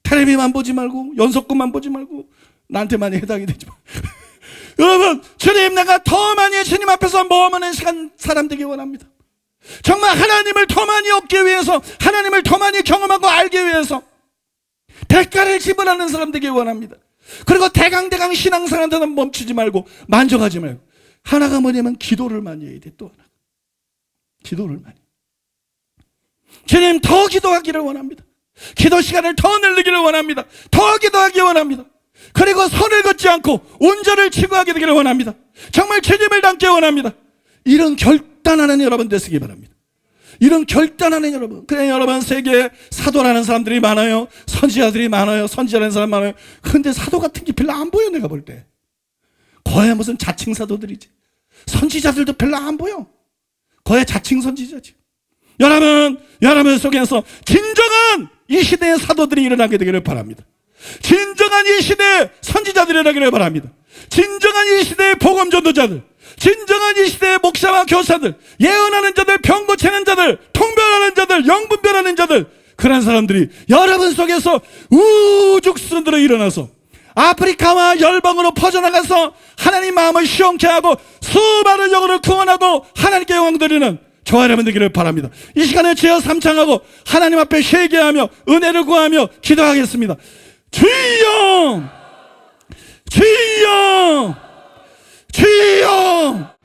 텔레비만 보지 말고 연속극만 보지 말고 나한테 많이 해당이 되지만 여러분, 주님, 내가 더 많이 주님 앞에서 머무는 시간 사람 되기 원합니다. 정말 하나님을 더 많이 얻기 위해서, 하나님을 더 많이 경험하고 알기 위해서 대가를 지불하는 사람 되기 원합니다. 그리고 대강대강 신앙생활에는 멈추지 말고 만족하지 말고 하나가 뭐냐면 기도를 많이 해야 돼. 또 하나, 기도를 많이. 주님, 더 기도하기를 원합니다. 기도 시간을 더 늘리기를 원합니다. 더 기도하기 원합니다. 그리고 선을 걷지 않고 온전을 추구하게 되기를 원합니다. 정말 주님을 닮기 원합니다. 이런 결단하는 여러분 되시기 바랍니다. 이런 결단하는 여러분. 그래, 여러분, 세계에 사도라는 사람들이 많아요. 선지자들이 많아요. 선지자라는 사람 많아요. 그런데 사도 같은 게 별로 안 보여. 내가 볼 때 거의 무슨 자칭 사도들이지. 선지자들도 별로 안 보여. 거의 자칭 선지자지. 여러분 속에서 진정한 이 시대의 사도들이 일어나게 되기를 바랍니다. 진정한 이 시대의 선지자들이 일어나기를 바랍니다. 진정한 이 시대의 복음전도자들, 진정한 이 시대의 목사와 교사들, 예언하는 자들, 병 고치는 자들, 통변하는 자들, 영분별하는 자들, 그런 사람들이 여러분 속에서 우죽순으로 일어나서 아프리카와 열방으로 퍼져나가서 하나님 마음을 시원케 하고 수많은 영혼을 구원하고 하나님께 영광 드리는 저와 여러분 되기를 바랍니다. 이 시간에 제어 삼창하고 하나님 앞에 회개하며 은혜를 구하며 기도하겠습니다. 주여, 주여, 주여.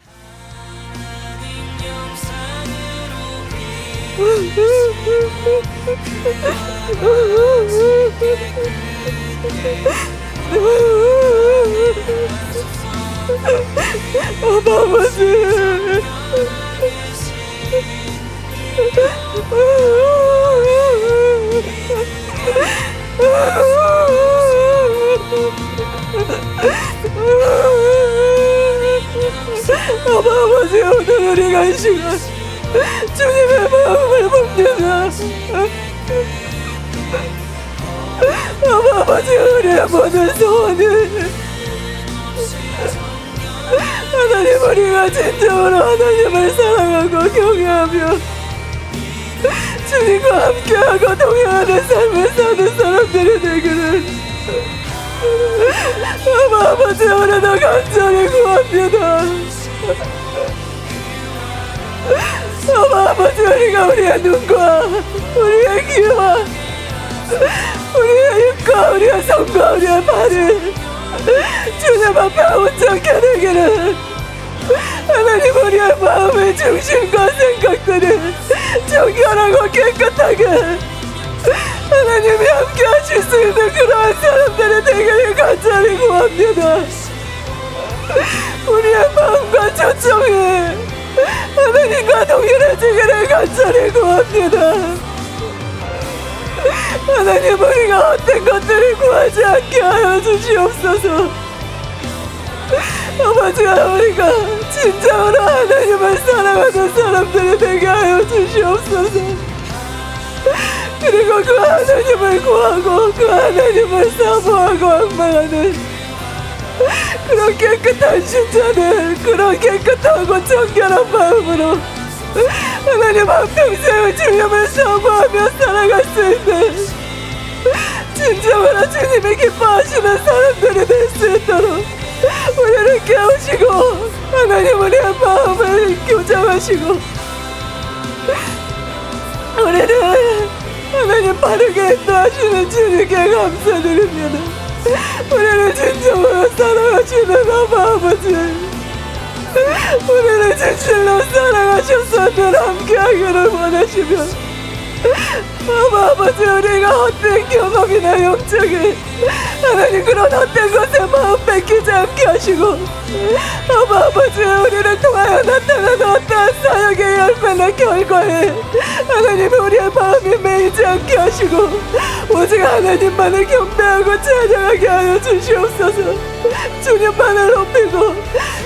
아버지, 오늘 우리가 이 시간 주님의 마음을 봅니다. 아버지, 우리의 모든 소원을 하나님, 우리가 진정으로 하나님을 사랑하고 경외하며 주님과 함께하고 동행하는 삶을 사는 사람들이 되기를 아버지, 오늘도 간절히 구합니다. 아버지, 우리가 우리의 눈과 우리의 귀와 우리의 입과 우리의 손과 우리의 발을 주님 앞에 온전케 되기를. 하나님 우리의 마음의 중심과 생각들을 정결하고 깨끗하게 하나님이 함께 하실 수 있는 그러한 사람들이 되기를 간절히 구합니다. 우리의 마음과 초점이 하나님과 동일해지기를 간절히 구합니다. 하나님 우리가 헛된 것들을 구하지 않게 하여 주시옵소서. 아버지가 우리가 진정으로 하나님을 사랑하는 사람들이 되게 하여 주시옵소서. 그리고 그 하나님을 구하고 그 하나님을 사모하고 악망하는 그런 깨끗한 신자들, 그런 깨끗하고 정결한 마음으로 하나님 한평생을 주님을 사모하며 살아갈 수 있는 진정으로 주님이 기뻐하시는 사람들이 될 수 있도록 우리를 깨우시고 하나님 우리의 마음을 교정하시고 우리를 하나님 바르게 인도하시는 주님께 감사드립니다. 우리를 진정으로 사랑하시는 아버지, 우리를 진실로 사랑하셔서 늘 함께하기를 원하시며 아버지 우리가 헛된 경험이나 영적인 하나님 그런 헛된 것에 마음 뺏기지 않게 하시고 아버지 우리를 통하여 나타나는 어떠한 사역의 열매나 결과에 하나님 우리의 마음이 매이지 않게 하시고 오직 하나님만을 경배하고 찬양하게 하여 주시옵소서. 주님만을 높이고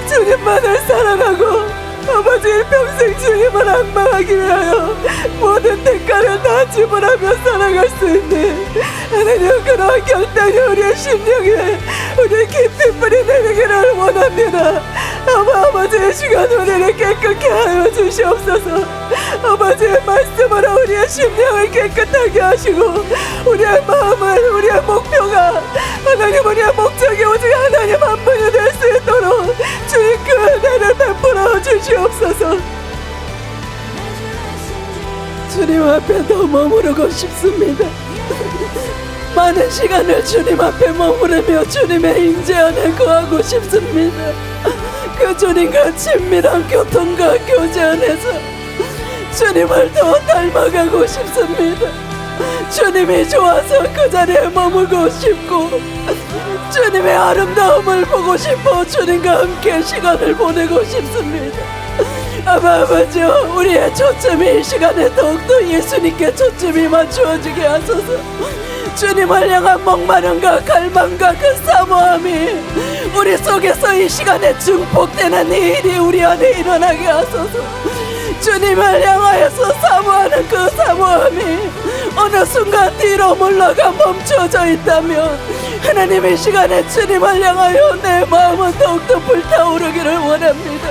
주님만을 사랑하고 아버지 일평생 주님을 악망하기 위하여 모든 대가를 다 지불하며 살아갈 수 있는 하나님 그러한 결단이 우리의 심령에 우리 깊이 뿌리내리기를 원합니다. 아버지의 시간 우리를 깨끗게 하여 주시옵소서. 아버지의 말씀으로 우리의 심령을 깨끗하게 하시고 우리의 마음을 우리의 목표가 하나님 우리의 목적이 오직 하나님 한 분이 될 수 있도록 주님 그 은혜를 베풀어 주시옵소서. 주님 앞에 더 머무르고 싶습니다. 많은 시간을 주님 앞에 머무르며 주님의 임재 안에 거하고 싶습니다. 그 주님과 친밀한 교통과 교제 안에서 주님을 더 닮아가고 싶습니다. 주님이 좋아서 그 자리에 머물고 싶고 주님의 아름다움을 보고 싶어 주님과 함께 시간을 보내고 싶습니다. 아버지 우리의 초점이 이 시간에 더욱더 예수님께 초점이 맞추어지게 하소서. 주님을 향한 목마름과 갈망과 그 사모함이 우리 속에서 이 시간에 증폭되는 이 일이 우리 안에 일어나게 하소서. 주님을 향하여서 사모하는 그 사모함이 어느 순간 뒤로 물러가 멈춰져 있다면 하나님의 시간에 주님을 향하여 내 마음은 더욱더 불타오르기를 원합니다.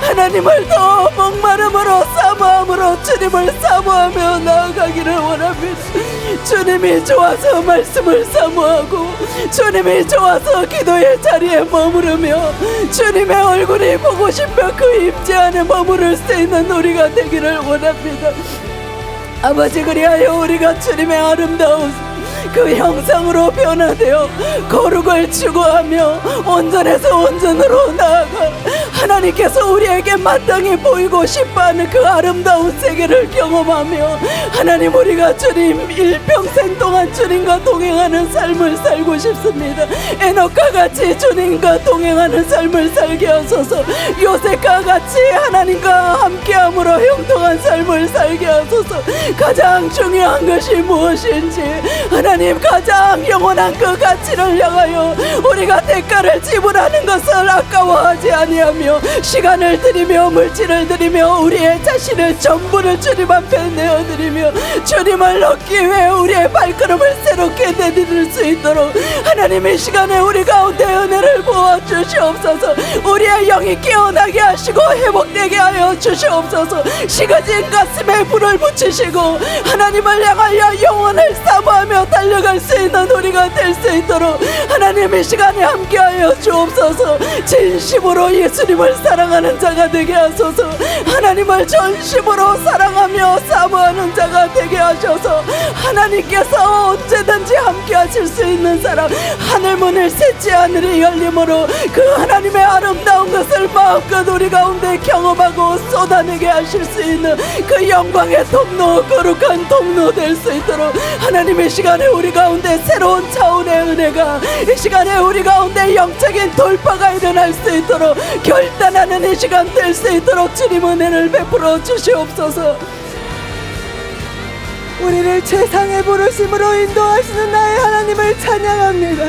하나님을 더 목마름으로 사모함으로 주님을 사모하며 나아가기를 원합니다. 주님이 좋아서 말씀을 사모하고 주님이 좋아서 기도의 자리에 머무르며 주님의 얼굴이 보고 싶어 그 임재 안에 머무를 수 있는 우리가 되기를 원합니다. 아버지 그리하여 우리가 주님의 아름다운 그 형상으로 변화되어 거룩을 추구하며 온전에서 온전으로 나아가 하나님께서 우리에게 마땅히 보이고 싶어하는 그 아름다운 세계를 경험하며 하나님 우리가 주님 일평생 동안 주님과 동행하는 삶을 살고 싶습니다. 에녹과 같이 주님과 동행하는 삶을 살게 하소서. 요셉과 같이 하나님과 함께함으로 형통한 삶을 살게 하소서. 가장 중요한 것이 무엇인지 하나님 가장 영원한 그 가치를 향하여 우리가 대가를 지불하는 것을 아까워하지 아니하며 시간을 들이며 물질을 들이며 우리의 자신을 전부를 주님 앞에 내어드리며 주님을 얻기 위해 우리의 발걸음을 새롭게 내디딜 수 있도록 하나님의 시간에 우리 가운데 은혜를 부어주시옵소서. 우리의 영이 깨어나게 하시고 회복되게 하여 주시옵소서. 식어진 가슴에 불을 붙이시고 하나님을 향하여 영혼을 사모하며 달려 달려갈 수 있는 우리가 될 수 있도록 하나님 이 시간에 함께하여 주옵소서. 진심으로 예수님을 사랑하는 자가 되게 하소서. 하나님을 전심으로 사랑하며 사모하는 자가 되게 하셔서 하나님께서 언제든지 함께하실 수 있는 사람, 하늘문을 셋째 하늘이 열림으로 그 하나님의 아름다운 것을 마음껏 우리 가운데 경험하고 쏟아내게 하실 수 있는 그 영광의 통로, 거룩한 통로 될 수 있도록 하나님의 시간에 우리 가운데 새로운 차원의 은혜가, 이 시간에 우리 가운데 영적인 돌파가 일어날 수 있도록 결단하는 이 시간 될 수 있도록 주님 은혜를 베풀어 주시옵소서. 우리를 최상의 부르심으로 인도하시는 나의 하나님을 찬양합니다.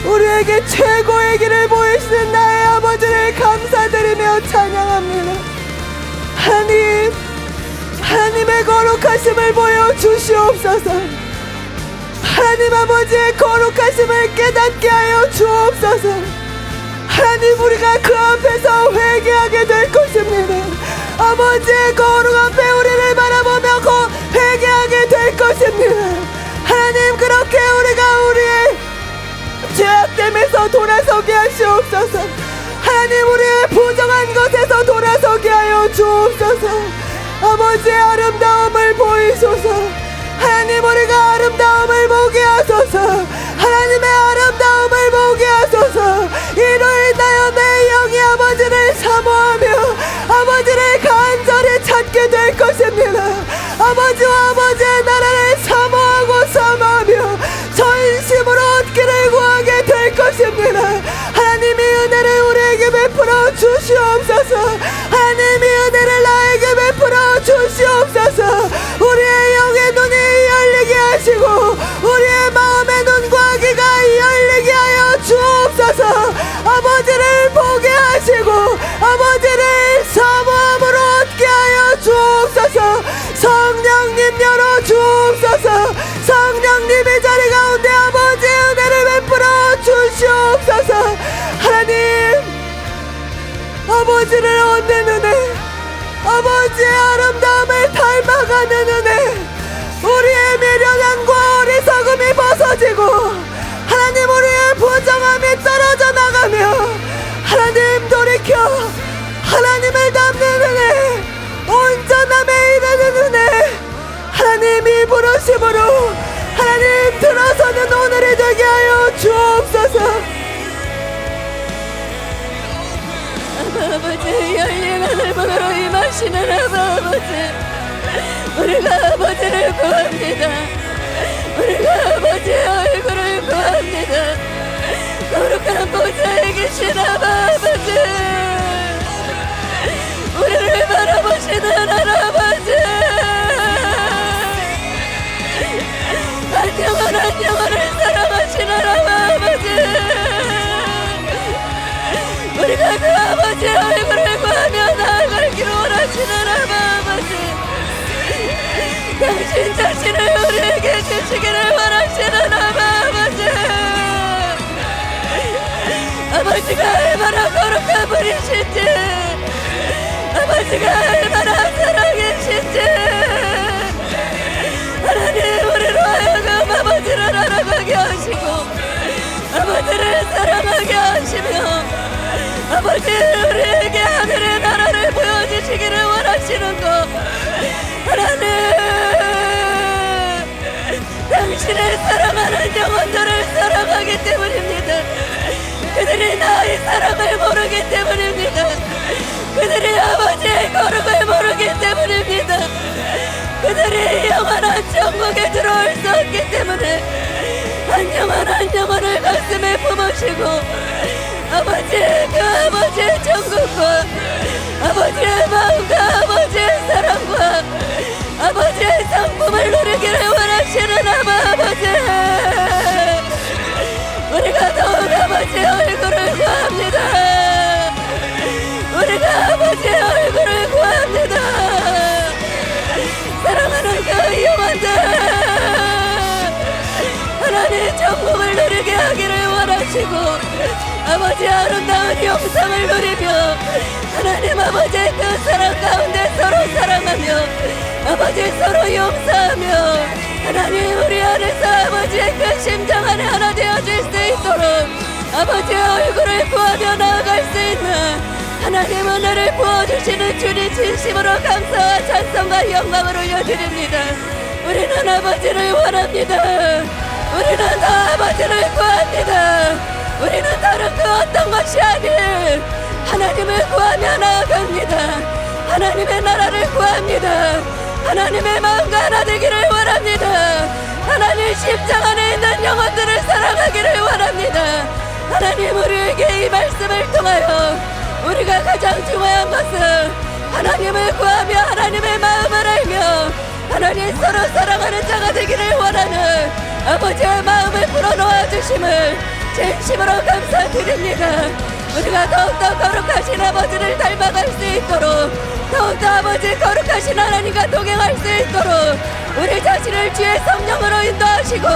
우리에게 최고의 길을 보이시는 나의 아버지를 감사드리며 찬양합니다. 하나님의 거룩하심을 보여주시옵소서. 하나님 아버지의 거룩하심을 깨닫게 하여 주옵소서. 하나님, 우리가 그 앞에서 회개하게 될 것입니다. 아버지의 거룩 앞에 우리를 바라보며 회개하게 될 것입니다. 하나님, 그렇게 우리가 우리의 죄악됨에서 돌아서게 하시옵소서. 하나님, 우리의 부정한 것에서 돌아서게 하여 주옵소서. 아버지의 아름다움을 보이소서. 하나님, 우리가 아름다움을 보게 하소서. 하나님의 아름다움을 보게 하소서. 이로 인하여 내 영이 아버지를 사모하며 아버지를 간절히 찾게 될 것입니다. 아버지와 아버지의 나라를 사모하며 전심으로 얻기를 구하게 될 것입니다. 하나님의 은혜를 우리에게 베풀어 주시옵소서. 하나님의 은혜를 나에게 베풀어 주시옵소서. 우리의 영의 눈이 열리게 하시고 우리의 마음의 눈과 귀가 열리게 하여 주옵소서. 아버지를 보게 하시고 아버지를 사모함으로 얻게 하여 주옵소서. 성령님 열어 주옵소서. 성령님의 자리 가운데 아버지의 은혜를 베풀어 주시옵소서. 하나님, 아버지를 얻는 은혜, 아버지의 아름다움을 닮아가는 은혜, 우리의 미련함과 어리석음이 벗어지고 하나님, 우리의 부정함이 떨어져 나가며 하나님 돌이켜 하나님을 닮는 은혜, 온전함에 이르는 은혜, 하나님이 부르심으로 하나님 들어서는 오늘이 되게 하여 주옵소서. 아버지, 열린 하늘문으로 임하시는 아버지, 우리가 아버지를 구합니다. 우리가 아버지의 얼굴을 구합니다. 거룩한 보좌에 계신 아버지, 우리를 바라보시는 할아버지, 한 영혼을 사랑하시는 아버지, 우리가 그 아버지의 얼굴을 구하며 나아가기를 원하시는 아버지, 당신 자신을 우리에게 주시기를 원하시는 아버지, 아버지가 얼마나 거룩한 분이신지, 아버지가 얼마나 사랑이신지, 하나님, 우리로 하여금 아버지를 알아가게 하시고 아버지를 사랑하게 하시며 아버지, 우리에게 하늘의 나라를 보여주시기를 원하시는 것, 하나님, 당신을 사랑하는 영혼들을 사랑하기 때문입니다. 그들이 나의 사랑을 모르기 때문입니다. 그들이 아버지의 거룩을 모르기 때문입니다. 그들이 영원한 천국에 들어올 수 없기 때문에 한 영혼을 가슴에 품으시고 아버지, 그 아버지의 천국과 아버지의 마음과 아버지의 사랑과 아버지의 상품을 누리기를 원하시는 아버지, 우리가 더욱 아버지의 얼굴을 구합니다. 우리가 아버지의 얼굴을 구합니다. 사랑하는 그 영혼들, 하나님 천국을 누리게 하기를 원하시고 아버지 아름다운 영상을 누리며 하나님 아버지의 그 사랑 가운데 서로 사랑하며 아버지 서로 용서하며 하나님 우리 안에 안에서 아버지의 그 심정 안에 하나 되어질 수 있도록 아버지의 얼굴을 구하며 나아갈 수 있는 하나님 은혜를 부어주시는 주님 진심으로 감사와 찬송과 영광을 올려드립니다. 우리는 아버지를 원합니다. 우리는 다 아버지를 구합니다. 우리는 다른 그 어떤 것이 아닌 하나님을 구하며 나아갑니다. 하나님의 나라를 구합니다. 하나님의 마음과 하나 되기를 원합니다. 하나님 심장 안에 있는 영혼들을 사랑하기를 원합니다. 하나님 우리에게 이 말씀을 통하여 우리가 가장 중요한 것은 하나님을 구하며 하나님의 마음을 알며 하나님 서로 사랑하는 자가 되기를 원하는 아버지의 마음을 불어넣어 주심을 진심으로 감사드립니다. 우리가 더욱더 거룩하신 아버지를 닮아갈 수 있도록 더욱더 아버지 거룩하신 하나님과 동행할 수 있도록 우리 자신을 주의 성령으로 인도하시고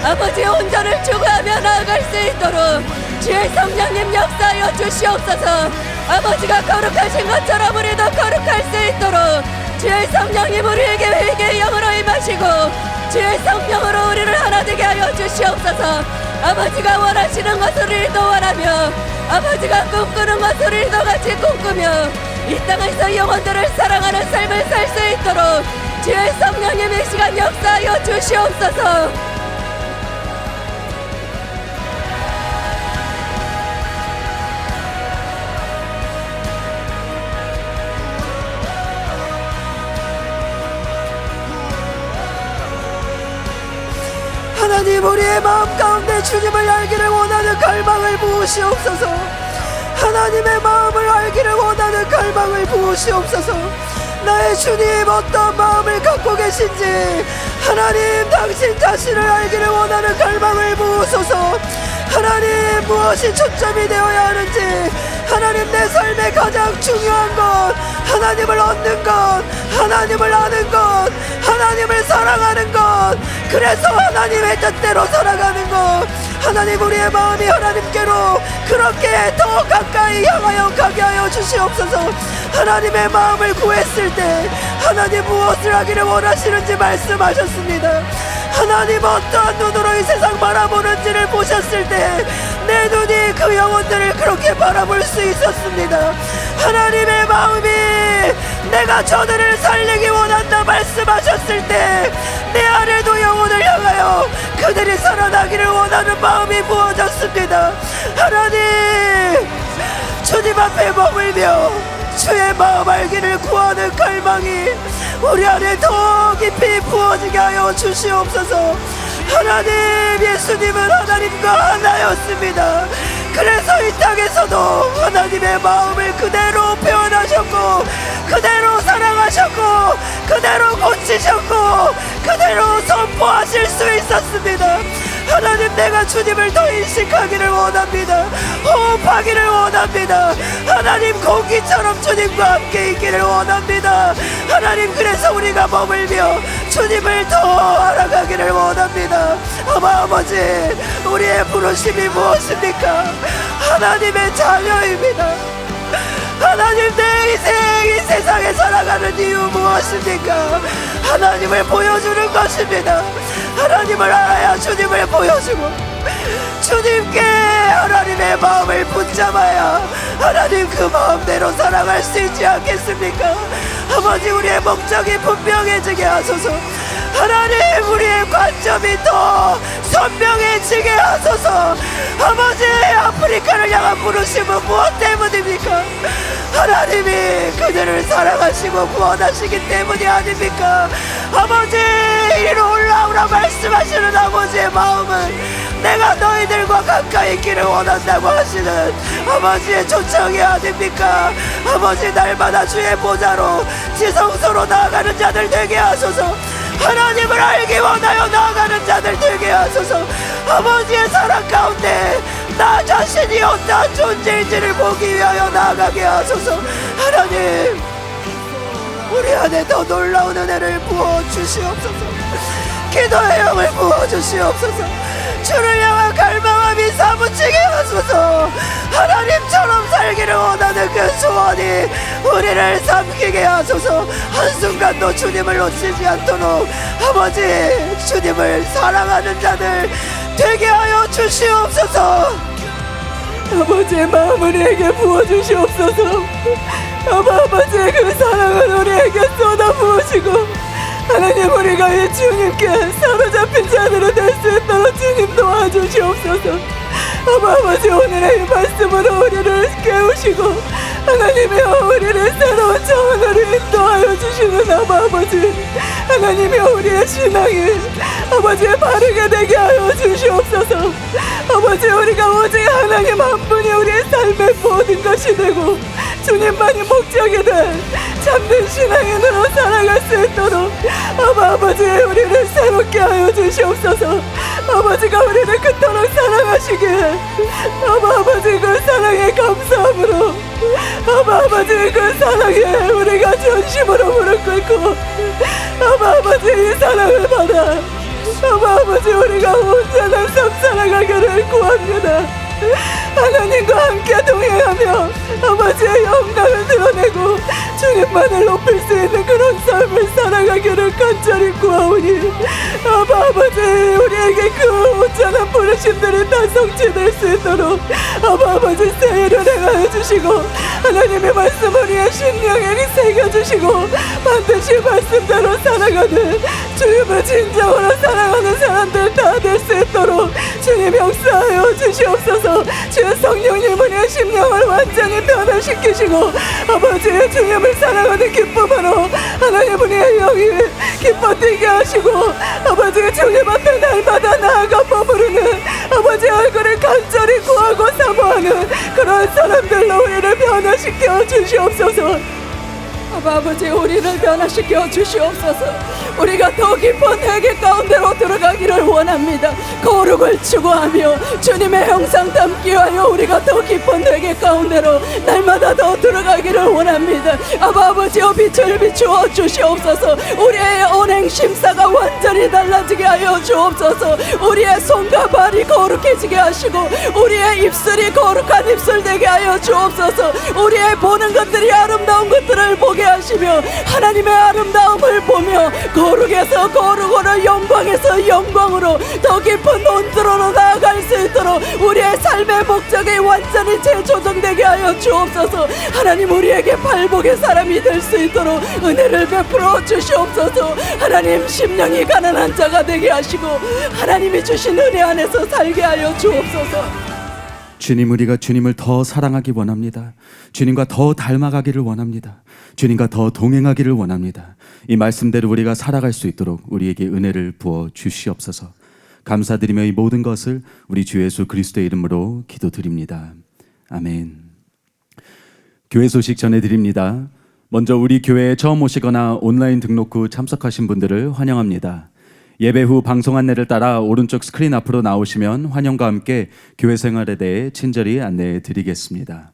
아버지의 온전을 추구하며 나아갈 수 있도록 주의 성령님 역사하여 주시옵소서. 아버지가 거룩하신 것처럼 우리도 거룩할 수 있도록 주의 성령님 우리에게 회개의 영으로 임하시고 주의 성령으로 우리를 하나 되게 하여 주시옵소서. 아버지가 원하시는 것을 우리도 원하며 아버지가 꿈꾸는 것을 우리도 같이 꿈꾸며 이 땅에서 영혼들을 사랑하는 삶을 살 수 있도록 주의 성령님 이 시간 역사하여 주시옵소서. 하나님 우리의 마음 가운데 주님을 알기를 원하는 갈망을 부으시옵소서. 하나님의 마음을 알기를 원하는 갈망을 부으시옵소서. 나의 주님 어떤 마음을 갖고 계신지 하나님 당신 자신을 알기를 원하는 갈망을 부으소서. 하나님 무엇이 초점이 되어야 하는지 하나님 내 삶의 가장 중요한 것 하나님을 얻는 것 하나님을 아는 것 하나님을 사랑하는 것 그래서 하나님의 뜻대로 살아가는 것 하나님 우리의 마음이 하나님께로 그렇게 더 가까이 향하여 가게 하여 주시옵소서. 하나님의 마음을 구했을 때 하나님 무엇을 하기를 원하시는지 말씀하셨습니다. 하나님 어떠한 눈으로 이 세상 바라보는지를 보셨을 때 내 눈이 그 영혼들을 그렇게 바라볼 수 있었습니다. 하나님의 마음이 내가 저들을 살리기 원한다 말씀하셨을 때 내 안에도 영혼을 향하여 그들이 살아나기를 원하는 마음이 부어졌습니다. 하나님 주님 앞에 머물며 주의 마음 알기를 구하는 갈망이 우리 안에 더 깊이 부어지게 하여 주시옵소서. 하나님 예수님은 하나님과 하나였습니다. 그래서 이 땅에서도 하나님의 마음을 그대로 표현하셨고 그대로 사랑하셨고 그대로 고치셨고 그대로 선포하실 수 있었습니다. 하나님 내가 주님을 더 인식하기를 원합니다. 호흡하기를 원합니다. 하나님 공기처럼 주님과 함께 있기를 원합니다. 하나님 그래서 우리가 머물며 주님을 더 알아가기를 원합니다. 아버지 우리의 부르심이 무엇입니까? 하나님의 자녀입니다. 하나님 내 인생 이 세상에 살아가는 이유 무엇입니까? 하나님을 보여주는 것입니다. 하나님을 알아야 주님을 보여주고 주님께 하나님의 마음을 붙잡아야 하나님 그 마음대로 살아갈 수 있지 않겠습니까? 아버지 우리의 목적이 분명해지게 하소서. 하나님 우리의 관점이 더 선명해지게 하소서. 아버지 아프리카를 향한 부르심은 무엇 때문입니까? 하나님이 그들을 사랑하시고 구원하시기 때문이 아닙니까? 아버지 이리로 올라오라 말씀하시는 아버지의 마음은 내가 너희들과 가까이 있기를 원한다고 하시는 아버지의 초청이 아닙니까? 아버지 날마다 주의 보좌로 지성소로 나아가는 자들 되게 하소서. 하나님을 알기 원하여 나아가는 자들 되게 하소서. 아버지의 사랑 가운데 나 자신이 어떠한 존재인지를 보기 위하여 나아가게 하소서. 하나님 우리 안에 더 놀라운 은혜를 부어주시옵소서. 기도의 영을 부어주시옵소서. 주를 향한 갈망함이 사무치게 하소서. 하나님처럼 살기를 원하는 그 소원이 우리를 삼키게 하소서. 한순간도 주님을 놓치지 않도록 아버지 주님을 사랑하는 자들 되게 하여 주시옵소서. 아버지의 마음을 우리에게 부어주시옵소서. 아버지의 그 사랑을 우리에게 쏟아부으시고 하나님, 우리가 이 주님께 사로잡힌 자들이 될 수 있도록 주님 도와주시옵소서. 아버지, 오늘의 이 말씀으로 우리를 깨우시고 하나님이여 우리를 새로운 차원으로 인도하여 주시는 아버지, 하나님이여 우리의 신앙이 아버지 바르게 되게 하여 주시옵소서. 아버지, 우리가 오직 하나님 한 분이 우리의 삶의 모든 것이 되고 주님만이 목적이 된 참된 신앙인으로 살아갈 수 있도록 아버지 우리를 새롭게 하여 주시옵소서. 아버지가 우리를 그토록 사랑하시기에 아버지 그 사랑에 감사함으로 아버지 그 사랑에 우리가 전심으로 무릎 꿇고 아버지 이 사랑을 받아 아버지 우리가 온전한 삶 살아가기를 구합니다. 하나님과 함께 동행하며 아버지의 영광을 드러내고 주님만을 높일 수 있는 그런 삶을 살아가기를 간절히 구하오니 아버지 우리에게 그 온전한 부르심들이 다 성취될 수 있도록 아버지 새 일을 행하여 주시고 하나님의 말씀 우리의 심령에 새겨주시고 반드시 말씀대로 살아가는 주님을 진정으로 사랑하는 사람들 다 될 수 있도록 주님 역사하여 주시옵소서. 주의 성령님 우리의 심령을 완전히 변화시키시고 아버지의 주님을 사랑하는 기쁨으로 하나님 우리의 영이 기뻐 뛰게 하시고 아버지 주님 앞에 날마다 나아가 머무르는 아버지 얼굴을 간절히 구하고 사모하는 그런 사람들로 우리를 변화시켜 주시옵소서. 아버지 우리를 변화시켜 주시옵소서. 우리가 더 깊은 회개 가운데로 들어가기를 원합니다. 거룩을 추구하며 주님의 형상 담기 위하여 우리가 더 깊은 회개 가운데로 날마다 더 들어가기를 원합니다. 아버지여 빛을 비추어 주시옵소서. 우리의 언행 심사가 완전히 달라지게 하여 주옵소서. 우리의 손과 발이 거룩해지게 하시고 우리의 입술이 거룩한 입술 되게 하여 주옵소서. 우리의 보는 것들이 아름다운 것들을 보게 하시며 하나님의 아름다움을 보며 거룩에서 거룩으로 영광에서 영광으로 더 깊은 온도로 나아갈 수 있도록 우리의 삶의 목적이 완전히 재조정되게 하여 주옵소서. 하나님 우리에게 발복의 사람이 될 수 있도록 은혜를 베풀어 주시옵소서. 하나님 심령이 가난한 자가 되게 하시고 하나님이 주신 은혜 안에서 살게 하여 주옵소서. 주님, 우리가 주님을 더 사랑하기 원합니다. 주님과 더 닮아가기를 원합니다. 주님과 더 동행하기를 원합니다. 이 말씀대로 우리가 살아갈 수 있도록 우리에게 은혜를 부어 주시옵소서. 감사드리며 이 모든 것을 우리 주 예수 그리스도의 이름으로 기도드립니다. 아멘. 교회 소식 전해드립니다. 먼저 우리 교회에 처음 오시거나 온라인 등록 후 참석하신 분들을 환영합니다. 예배 후 방송 안내를 따라 오른쪽 스크린 앞으로 나오시면 환영과 함께 교회 생활에 대해 친절히 안내해 드리겠습니다.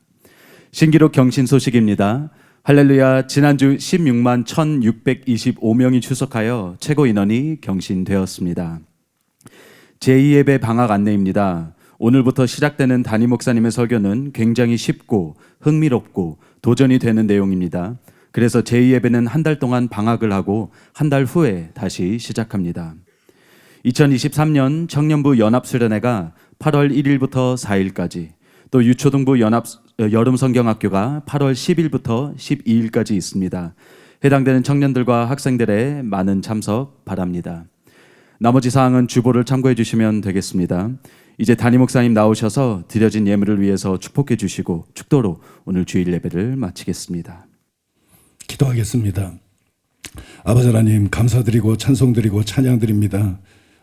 신기록 경신 소식입니다. 할렐루야, 지난주 16만 1625명이 출석하여 최고 인원이 경신되었습니다. 제2예배 방학 안내입니다. 오늘부터 시작되는 담임 목사님의 설교는 굉장히 쉽고 흥미롭고 도전이 되는 내용입니다. 그래서 제2예배는 한 달 동안 방학을 하고 한 달 후에 다시 시작합니다. 2023년 청년부 연합수련회가 8월 1일부터 4일까지, 또 유초등부 여름성경학교가 8월 10일부터 12일까지 있습니다. 해당되는 청년들과 학생들의 많은 참석 바랍니다. 나머지 사항은 주보를 참고해 주시면 되겠습니다. 이제 담임 목사님 나오셔서 드려진 예물을 위해서 축복해 주시고 축도로 오늘 주일 예배를 마치겠습니다. 기도하겠습니다. 아버지 하나님 감사드리고 찬송드리고 찬양드립니다.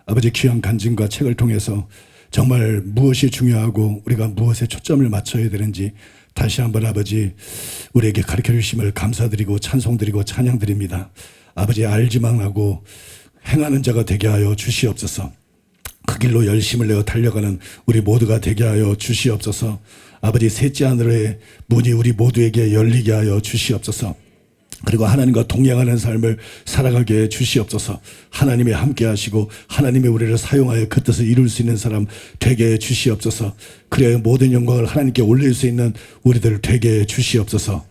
아버지 귀한 간증과 책을 통해서 정말 무엇이 중요하고 우리가 무엇에 초점을 맞춰야 되는지 다시 한번 아버지 우리에게 가르쳐 주심을 감사드리고 찬송드리고 찬양드립니다. 아버지 알지만 하고 행하는 자가 되게 하여 주시옵소서. 그 길로 열심을 내어 달려가는 우리 모두가 되게 하여 주시옵소서. 아버지 셋째 하늘의 문이 우리 모두에게 열리게 하여 주시옵소서. 그리고 하나님과 동행하는 삶을 살아가게 해 주시옵소서. 하나님이 함께 하시고 하나님이 우리를 사용하여 그 뜻을 이룰 수 있는 사람 되게 해 주시옵소서. 그래야 모든 영광을 하나님께 올릴 수 있는 우리들 되게 해 주시옵소서.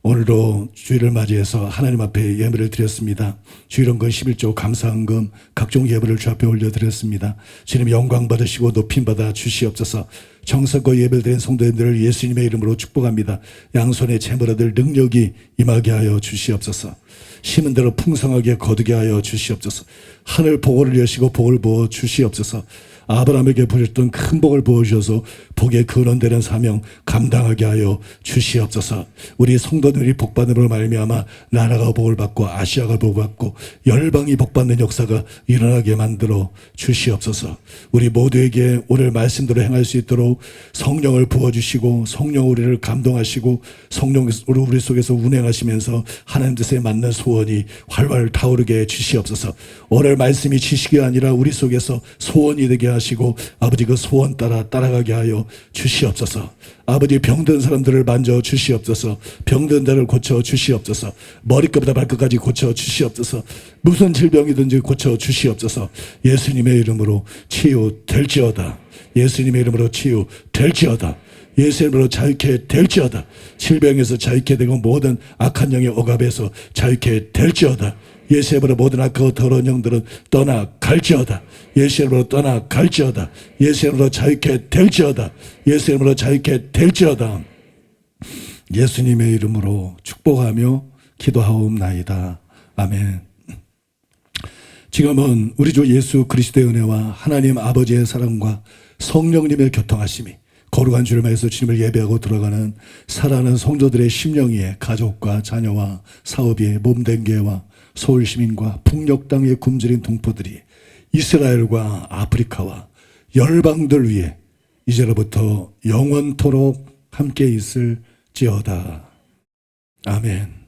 오늘도 주일을 맞이해서 하나님 앞에 예배를 드렸습니다. 주일원금 11조 감사헌금 각종 예배를 주 앞에 올려드렸습니다. 주님 영광 받으시고 높임 받아 주시옵소서. 정성과 예배를 드린 성도님들을 예수님의 이름으로 축복합니다. 양손에 재물 얻을 능력이 임하게 하여 주시옵소서. 심은 대로 풍성하게 거두게 하여 주시옵소서. 하늘 복을 여시고 복을 부어 주시옵소서. 아브라함에게 부으셨던 큰 복을 부어주셔서 복의 근원되는 사명 감당하게 하여 주시옵소서. 우리 성도들이 복받음으로 말미암아 나라가 복을 받고 아시아가 복을 받고 열방이 복받는 역사가 일어나게 만들어 주시옵소서. 우리 모두에게 오늘 말씀대로 행할 수 있도록 성령을 부어주시고 성령 우리를 감동하시고 성령으로 우리 속에서 운행하시면서 하나님 뜻에 맞는 소원이 활활 타오르게 해 주시옵소서. 오늘 말씀이 지식이 아니라 우리 속에서 소원이 되게 하시고 아버지 그 소원 따라 따라가게 하여 주시옵소서. 아버지 병든 사람들을 만져 주시옵소서. 병든 자를 고쳐 주시옵소서. 머리끝부터 발끝까지 고쳐 주시옵소서. 무슨 질병이든지 고쳐 주시옵소서. 예수님의 이름으로 치유될지어다. 예수님의 이름으로 치유될지어다. 예수의 이름으로 자유케 될지어다. 질병에서 자유케 되고 모든 악한 영의 억압에서 자유케 될지어다. 예수의 이름으로 모든 악하고 더러운 영들은 떠나갈지어다. 예수의 이름으로 떠나갈지어다. 예수의 이름으로 자유케 될지어다. 예수의 이름으로 자유케 될지어다. 예수님의 이름으로 축복하며 기도하옵나이다. 아멘. 지금은 우리 주 예수 그리스도의 은혜와 하나님 아버지의 사랑과 성령님의 교통하심이 거룩한 주를 말해서 주님을 예배하고 들어가는 사랑하는 성도들의 심령 위에 가족과 자녀와 사업의 몸된 교회와 서울 시민과 북녘 땅에 굶주린 동포들이 이스라엘과 아프리카와 열방들 위에 이제로부터 영원토록 함께 있을지어다. 아멘.